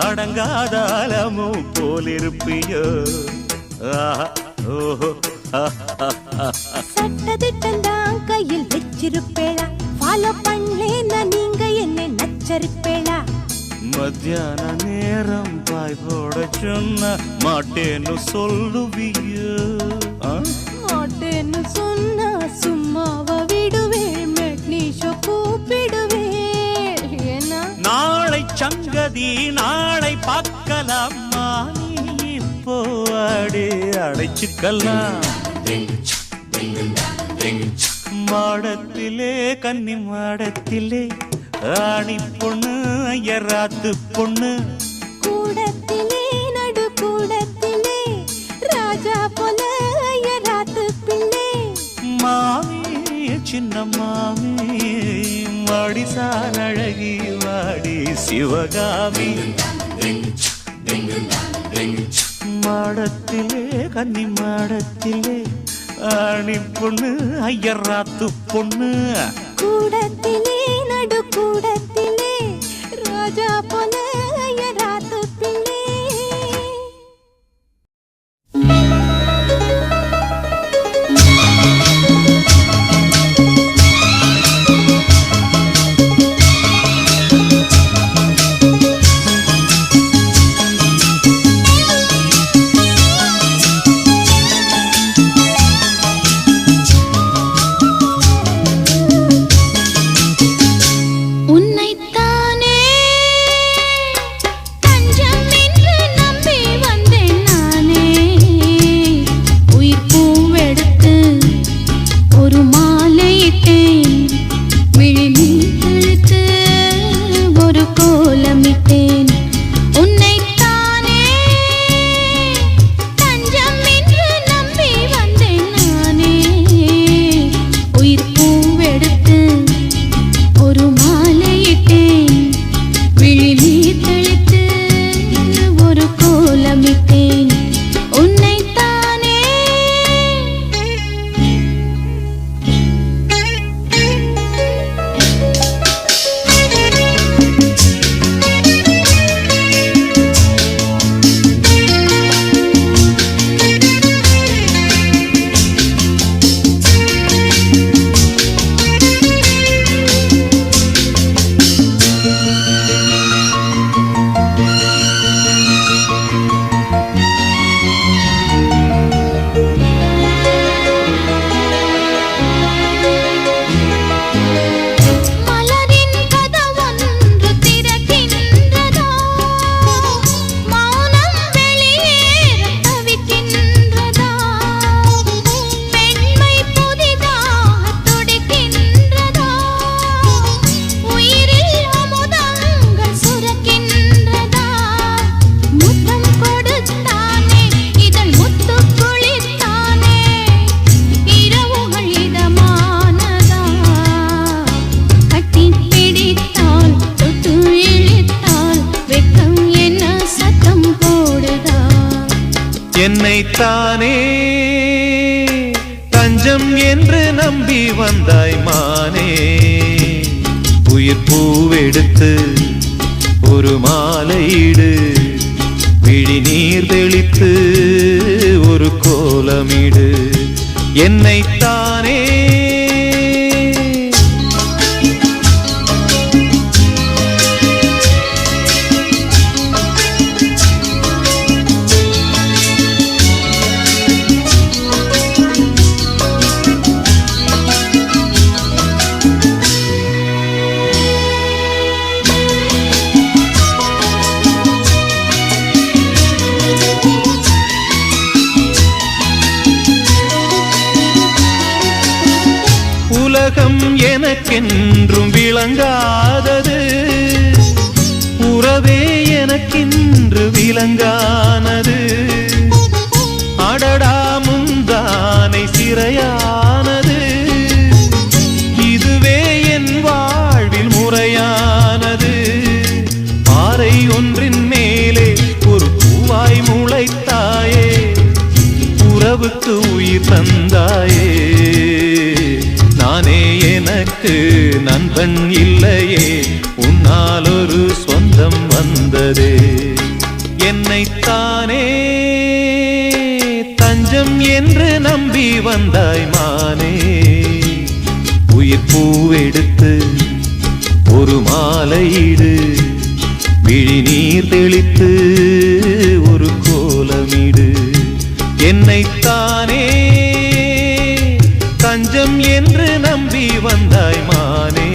அடங்காதாலமோ போல் இருப்பியோ சட்டதிட்டம் கையில் வச்சிருப்பேளா ஃபாலோ பண்ணலேன்னா நீங்க என்ன நச்சரிப்பேளா மத்தியான நேரம் பாய் போட சொன்ன மாட்டேன்னு சொல்லுவியோ மாட்டேன்னு சொன்னா சும்மாவ விடுவேள் மெட்னிஷோ கூப்பிடுவேள் ஏன்னா நாளை சங்கதி நாளை பார்க்கலாமா நீ இப்போ அடி அடைச்சுக்கலாம் மாடத்திலே கன்னி மாடத்திலே ஆணி பொண்ணு ஐயராத்து பொண்ணு கூடத்திலே நடு கூடத்திலே ராஜா போல ஐயராத்து பிள்ளை மாமி சின்ன மாமி மாடிசான் அழகி வாடி சிவகாமி மாடத்திலே கன்னி மாடத்திலே ஆணி பொண்ணு ஐயராத்து பொண்ணு கூடத்திலே நடு கூடத்திலே ராஜா போல ஐயராத்து பிள்ளை என்னைத்தானே தஞ்சம் என்று நம்பி வந்தாய் மானே உயிர் பூவெடுத்து ஒரு மாலையிடு விழி நீர் தெளித்து ஒரு கோலமிடு என்னைத்தானே உலகம் எனக்கென்றும் விளங்காதது உறவே எனக்கென்று விளங்கானது அடடா முந்தானை சிறையானது இதுவே என் வாழ்வில் முறையானது பாறை ஒன்றின் மேலே ஒரு பூவாய் முளைத்தாயே உறவுக்கு உயிர் தந்தாயே நானே எனக்கு நண்பன் இல்லையே உன்னால் ஒரு சொந்தம் வந்ததே என்னைத்தானே தஞ்சம் என்று நம்பி வந்தாய் மானே உயிர் பூவெடுத்து ஒரு மாலையிடு விழி நீர் தெளித்து ஒரு கோலமிடு என்னைத்தானே தஞ்சம் என்று நம்பி வந்தாய் மானே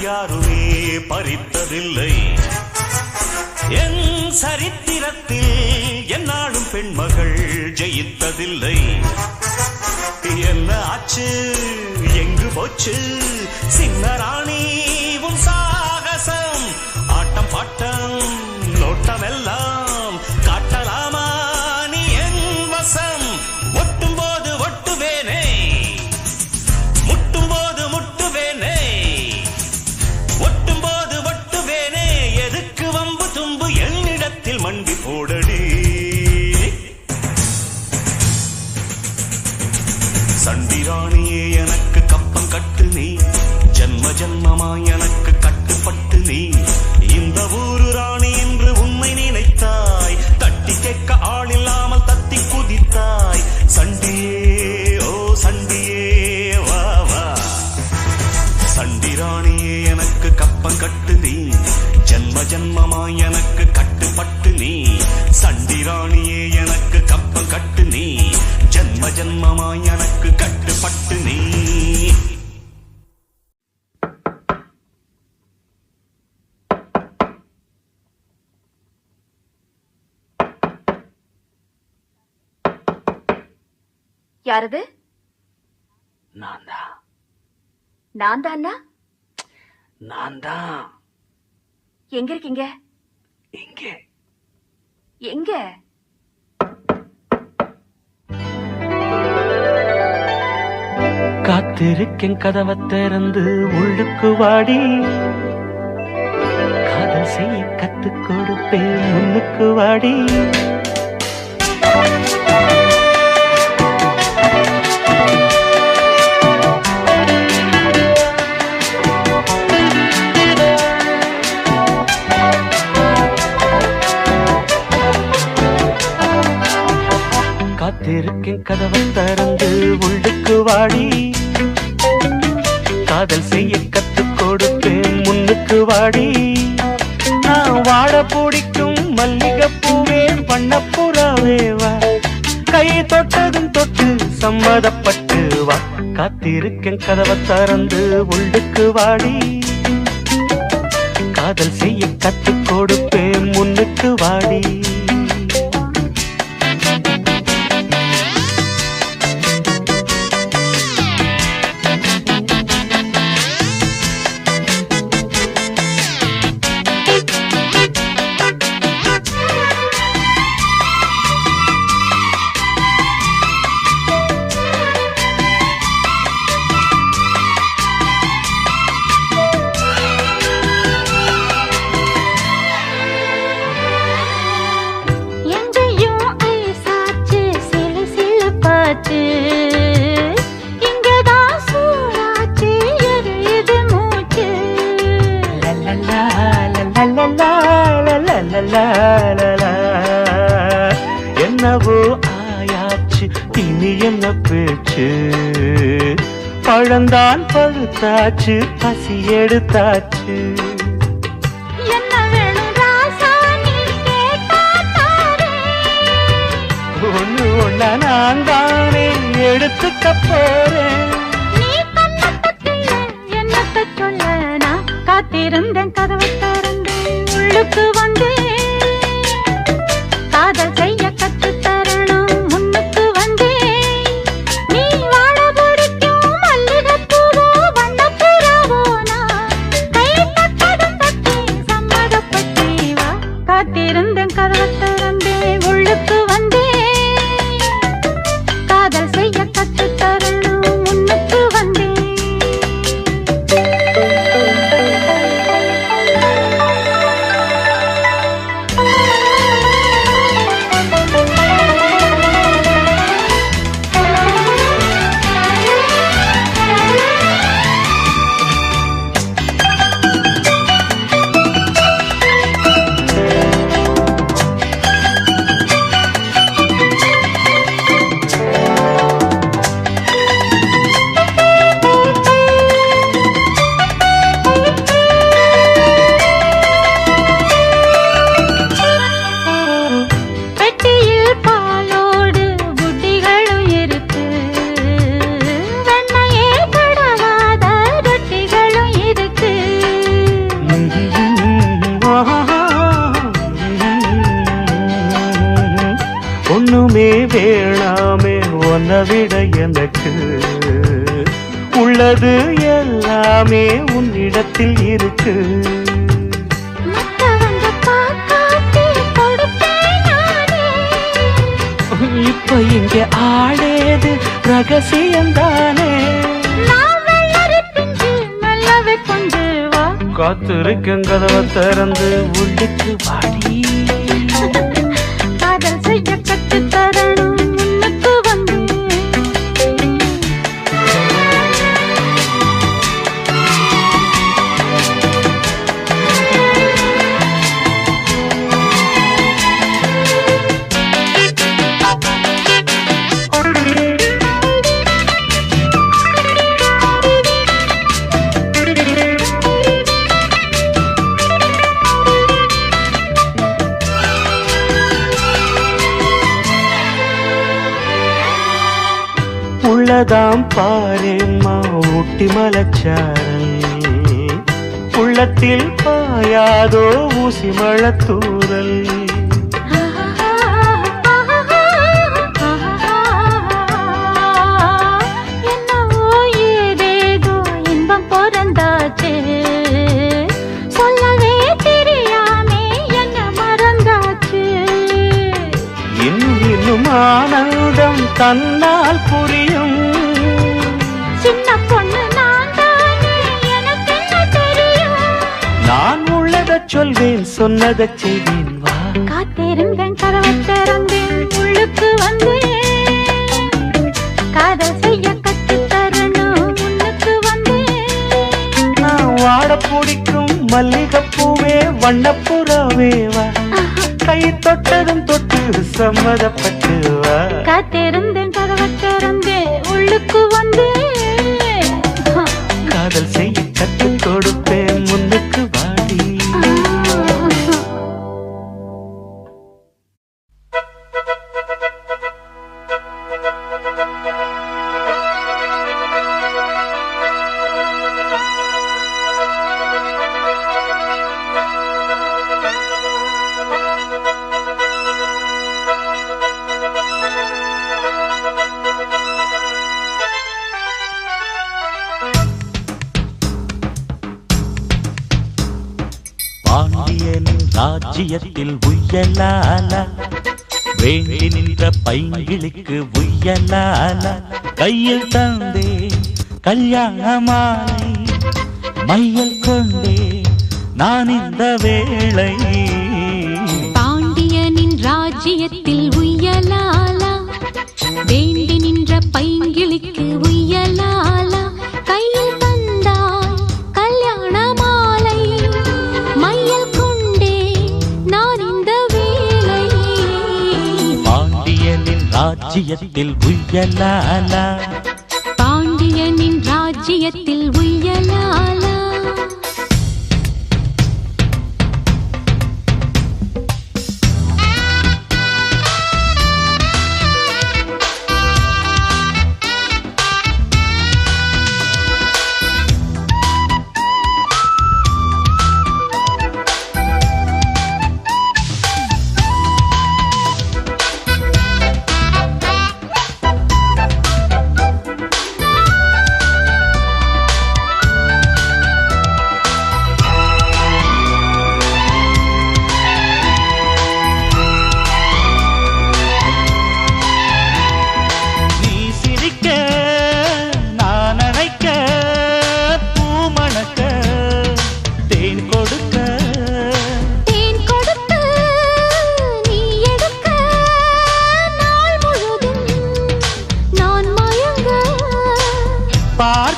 யாருமே பறித்ததில்லை. என் சரித்திரத்தில் என்னாலும் பெண்மகள் ஜெயித்ததில்லை. என்ன ஆச்சு எங்கு போச்சு சின்ன ராணி உன் சாகசம்? ஆட்டம் பாட்டம் நோட்டம் எல்லாம் காட்டலாமா நீ என் வசம்? ஒட்டும் போது ஒட்டுவேனே, முட்டும் போது முட்டுவேனே, ஒட்டும் போது ஒட்டுவேனே. எதுக்கு வம்பு தும்பு என்னிடத்தில் மண்டி போடடி. சண்டிராணியே எனக்கு கப்பம் கட்டு நீ, ஜன்ம ஜன்மமாய் எனக்கு கட்டுப்பட்டு நீ. இந்த ஊரு ராணி என்று உண்மை நினைத்தாய், தட்டி கேட்க ஆள் இல்லாமல் தத்தி குதித்தாய். சண்டியே ஓ சண்டியே வா வா. சண்டிராணியே எனக்கு கப்பம் கட்டு நீ, ஜன்ம ஜன்மமாய் எனக்கு கட்டுப்பட்டு நீ. சண்டிராணியே எனக்கு கப்பம் கட்டு நீ, ஜன்ம ஜன்மமாய் எனக்கு கட்டுப்பட்டு நீ. யாரது? நான் தான். நான் தானா? நான் தான். எங்க இருக்கீங்க? இங்கே. எங்க? காத்திருக்கேன் கதவை திறந்து உள்ளுக்கு வாடி, காதல் செய்ய கத்துக் கொடுப்பேன் முன்னுக்கு வாடி. காத்திருக்கேன் கதவை திறந்து உள்ளுக்கு வாடி, காதல் செய்ய கத்துக் கொடுப்பேன் முன்னுக்கு வாடி. நான் வாட பிடிக்கும் மல்லிகை பூவே வண்ணப்புறாவே வா, கை தொட்டதும் தொட்டு சம்மதப்பட்டு வா. காத்திருக்கேன் கதவை திறந்து உள்ளுக்கு வாடி, காதல் செய்ய கத்துக் கொடுப்பேன் முன்னுக்கு வாடி. என்னவோ ஆயாச்சு இனி என்ன பேச்சு, பழந்தான் பழுத்தாச்சு பசி எடுத்தாச்சு. ஒண்ணு ஒண்ணா நான் தானே எடுத்துக்க போறேன். என்னத்த சொல்ல நான் காத்திருந்தேன் கதவை திறந்து உள்ளுக்கு வந்து, காதல் செய்ய கத்து தரணும் முன்னுக்கு வந்து. நீ வாழ பிடிக்கும் மல்லிகை பூவோ வண்ணப்புறாவோ, நான் கை தட்டதும் தட்டி சம்மதப்பட்டி வா. காத்திருந்தேன் கதவை திறந்து உள்ளுக்கு வந்து, காதல் செய்ய கத்து தரணும் முன்னுக்கு வந்து. உள்ளது எல்லாமே உன்னிடத்தில் இருக்கு. மத்தவங்க பார்க்காட்டி கொடுப்பேன் நானே. இப்ப இங்க ஆடேது ரகசியம்தானே. நான் வெள்ளரி பிஞ்சு மெல்லவே கொண்டு வா. காத்திருக்கும் கதவை திறந்து உள்ளுக்கு வாடி. காதல் செய்ய கத்து தரணும் முன்னுக்கு வந்து. உள்ளதாம் பாரேம்மா ஊட்டி மலச்சாரல். உள்ளத்தில் பாயாதோ ஊசி மழத்தூரல். என்னவோ ஏதேதோ இன்பம் பிறந்தாச்சு. சொல்லவே தெரியாமே என்ன மறந்தாச்சு. இன்னும் ஆனந்தம் தன்னால் புரியும். சின்ன பொண்ணு நான் தானே, எனக்கு என்ன தெரியும். நான் உள்ளதைச் சொல்வேன் சொன்னதைச் செய்வேன் வா. காத்திருந்தேன் கதவை திறந்தேன் உள்ளுக்கு வந்தேன். காதல் செய்ய கத்து தரணும் முன்னுக்கு வந்தேன். நான் வாட பிடிக்கும் மல்லிகைப்பூவே வண்ணப்புறாவே வா. கை தொட்டதும் தொட்டு சம்மதப்பட்டு வா. காத்திருந்தேன் கதவை திறந்தேன் உள்ளுக்கு வந்தேன். காதல் செய்ய கற்றுக் கொடுப்பேன் முன்னுக்கு வாடி. பாண்டியனின் ராஜ்யத்தில் உய்யலால வேண்டி நின்ற பைங்கிளுக்கு உய்யலால கையில் தந்தே கல்யாண மாலை மையல் கொண்டே நான் இந்த வேளை. பாண்டியனின் ராஜ்யத்தில் உய்யலாலா வேண்டி நின்ற பைங்கிளிக்கு உய்யலாலா கையில் தந்தாய் கல்யாண மாலை மையல் கொண்டே நான் இந்த வேளை. பாண்டியனின் ராஜ்யத்தில் உய்யலால பாண்டியனின் ராஜ்யத்தில் உய்யலாலா.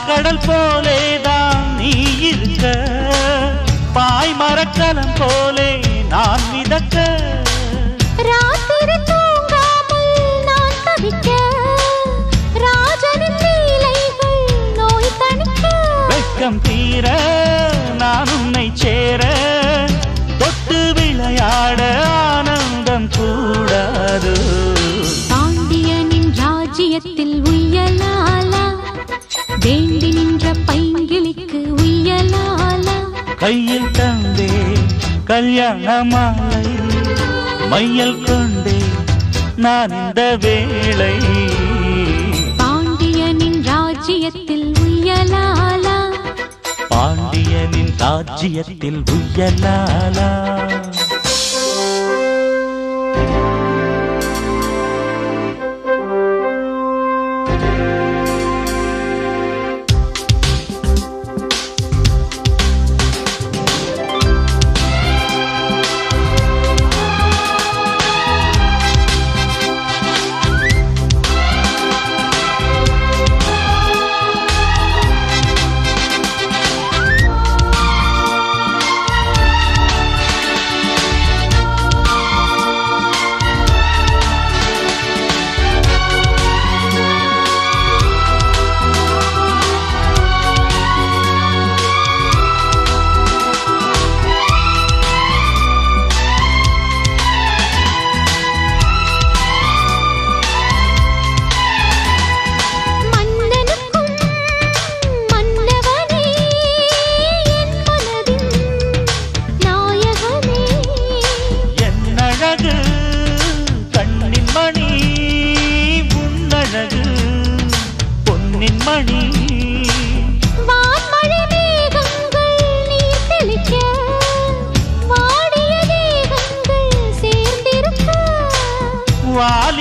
கடல் போலேதான் நீ இருக்க, பாய் மரக்கலம் போலே நான் மிதக்க. ராத்திரி தூங்காமல் நான் தவிக்க, ராஜனின் லீலைகள் நோய் தணிக்க. வெட்கம் தீர நான் உன்னை சேர, தொட்டு விளையாட ஆனந்தம் கூடாது. பாண்டியனின் ராஜ்யத்தில் உய்யலாலா, வேண்டி நின்ற பைங்கிளிக்கு உய்யலாலா. கையில் தந்தே கல்யாண மாலை, மையல் கொண்டே நான் இந்த வேளை. பாண்டியனின் ராஜ்யத்தில் உய்யலாலா. உய்யலாலா பாண்டியனின் ராஜ்யத்தில் உய்யலாலா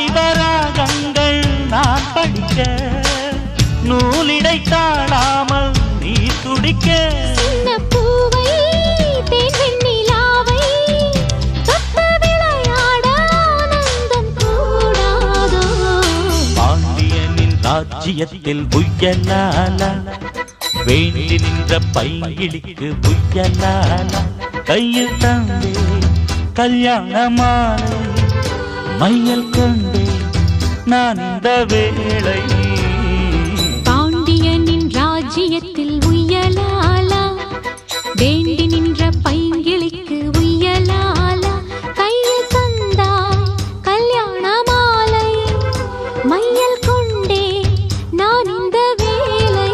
வாலிபராகங்கள் நான் படிக்க நூலிடை தாழாமல் நீ துடிக்க பூவை தேன்வெண்ணிலாவை தொட்டு விளையாட ஆனந்தம் கூடாதோ பாண்டியனின் ராஜ்யத்தில் உய்யலாலா வேண்டி நின்ற பைங்கிளிக்கு உய்யலாலா கையில் தந்தே கல்யாண மாலை மையல் கொண்டே நான் இந்த வேளை பாண்டியனின் ராஜ்யத்தில் உய்யலாலா வேண்டி நின்ற பைங்கிளிக்கு உய்யலாலா கையில் தந்தாய் கல்யாண மாலை மையல் கொண்டே நான் இந்த வேளை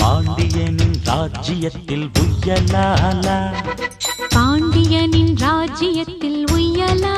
பாண்டியனின் ராஜ்யத்தில் உய்யலாலா பாண்டியனின் ராஜ்யத்தில் உய்யலாலா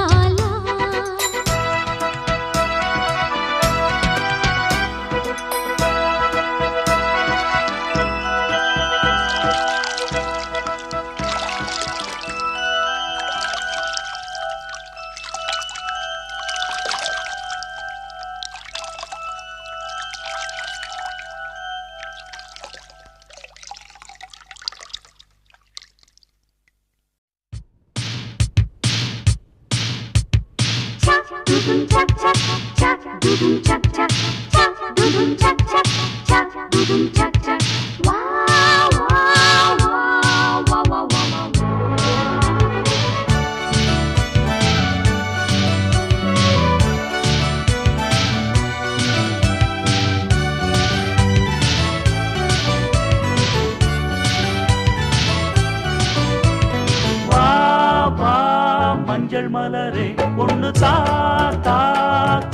மஞ்சள் மலரே ஒண்ணு தாத்தா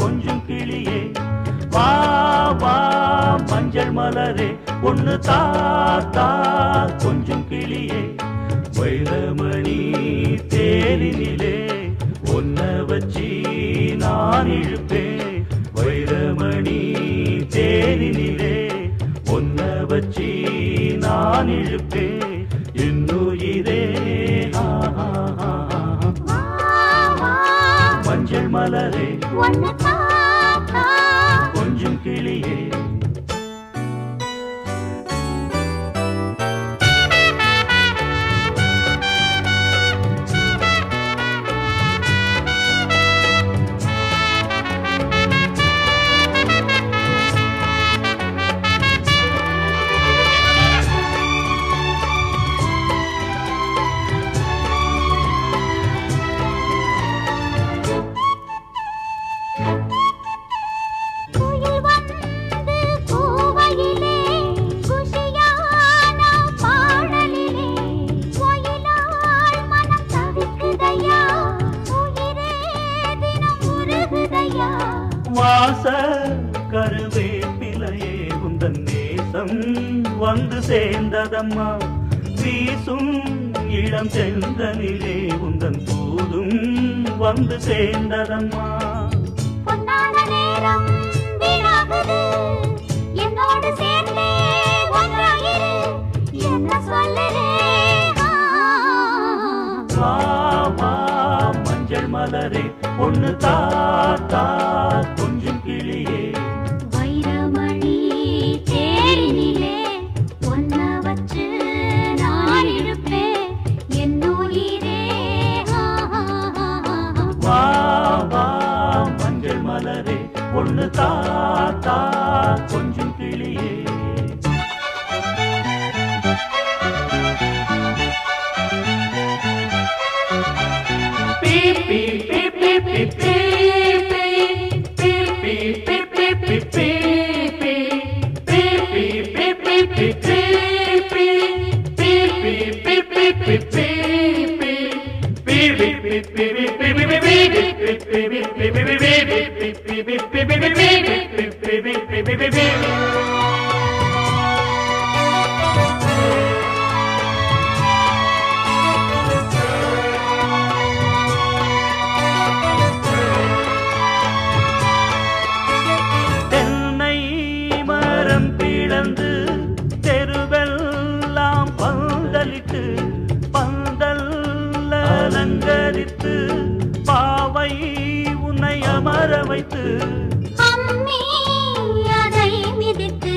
கொஞ்சம் கிளியே வா வா மஞ்சள் மலரே ஒண்ணு தாத்தா கொஞ்சம் கிளியே வைரமணி தேரினிலே ஒன்ன வச்சி நான் இழுப்பேன் வைரமணி தேரினிலே ஒன்ன வச்சி நான் இழுப்பேன் இன்னுயிரே மஞ்சள் மலரே கொஞ்சம் கிளியே வாச கருவேப்பிலையே உந்தன் நேசம் வந்து சேர்ந்ததம்மா வீசும் இளம் செந்தனிலே உந்தன் தூதும் வந்து சேர்ந்ததம்மா பொன்னான நேரம் வீணாகுது என்ன என்னோடு சேர்ந்தே ஒன்றாயிரு என்ன சொல்லுறேன் வா வா மஞ்சள் மலரே ஒண்ணு தாத்தா கொஞ்சம் கிளியே வைரமணி தேரினிலே ஒன்ன வச்சு நான் இருப்பேன் என்னுயிரே வா வா மஞ்சள் மலரே ஒண்ணு தாத்தா கொஞ்சம் கிளியே அலங்கரித்து பாவை உன்னை அமர வைத்து அம்மி அதை மிதித்து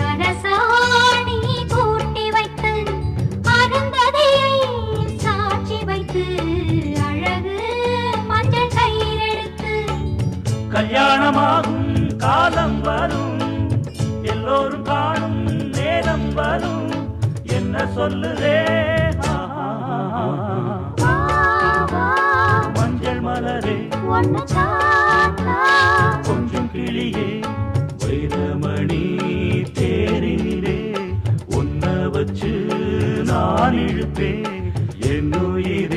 அரசாணி கூட்டி வைத்து அருந்ததியை சாட்சி வைத்து அழகு மஞ்சள் கயிறெடுத்து கல்யாணமாகும் காலம் வரும் எல்லோரும் காணும் நேரம் வரும் என்ன சொல்லுதே மஞ்சள் மலரே ஒன்னு தாத்தா கொஞ்சம் கிளியே வைரமணி தேரினிலே ஒன்ன வச்சு நான் இழுப்பேன் என்னுயிர்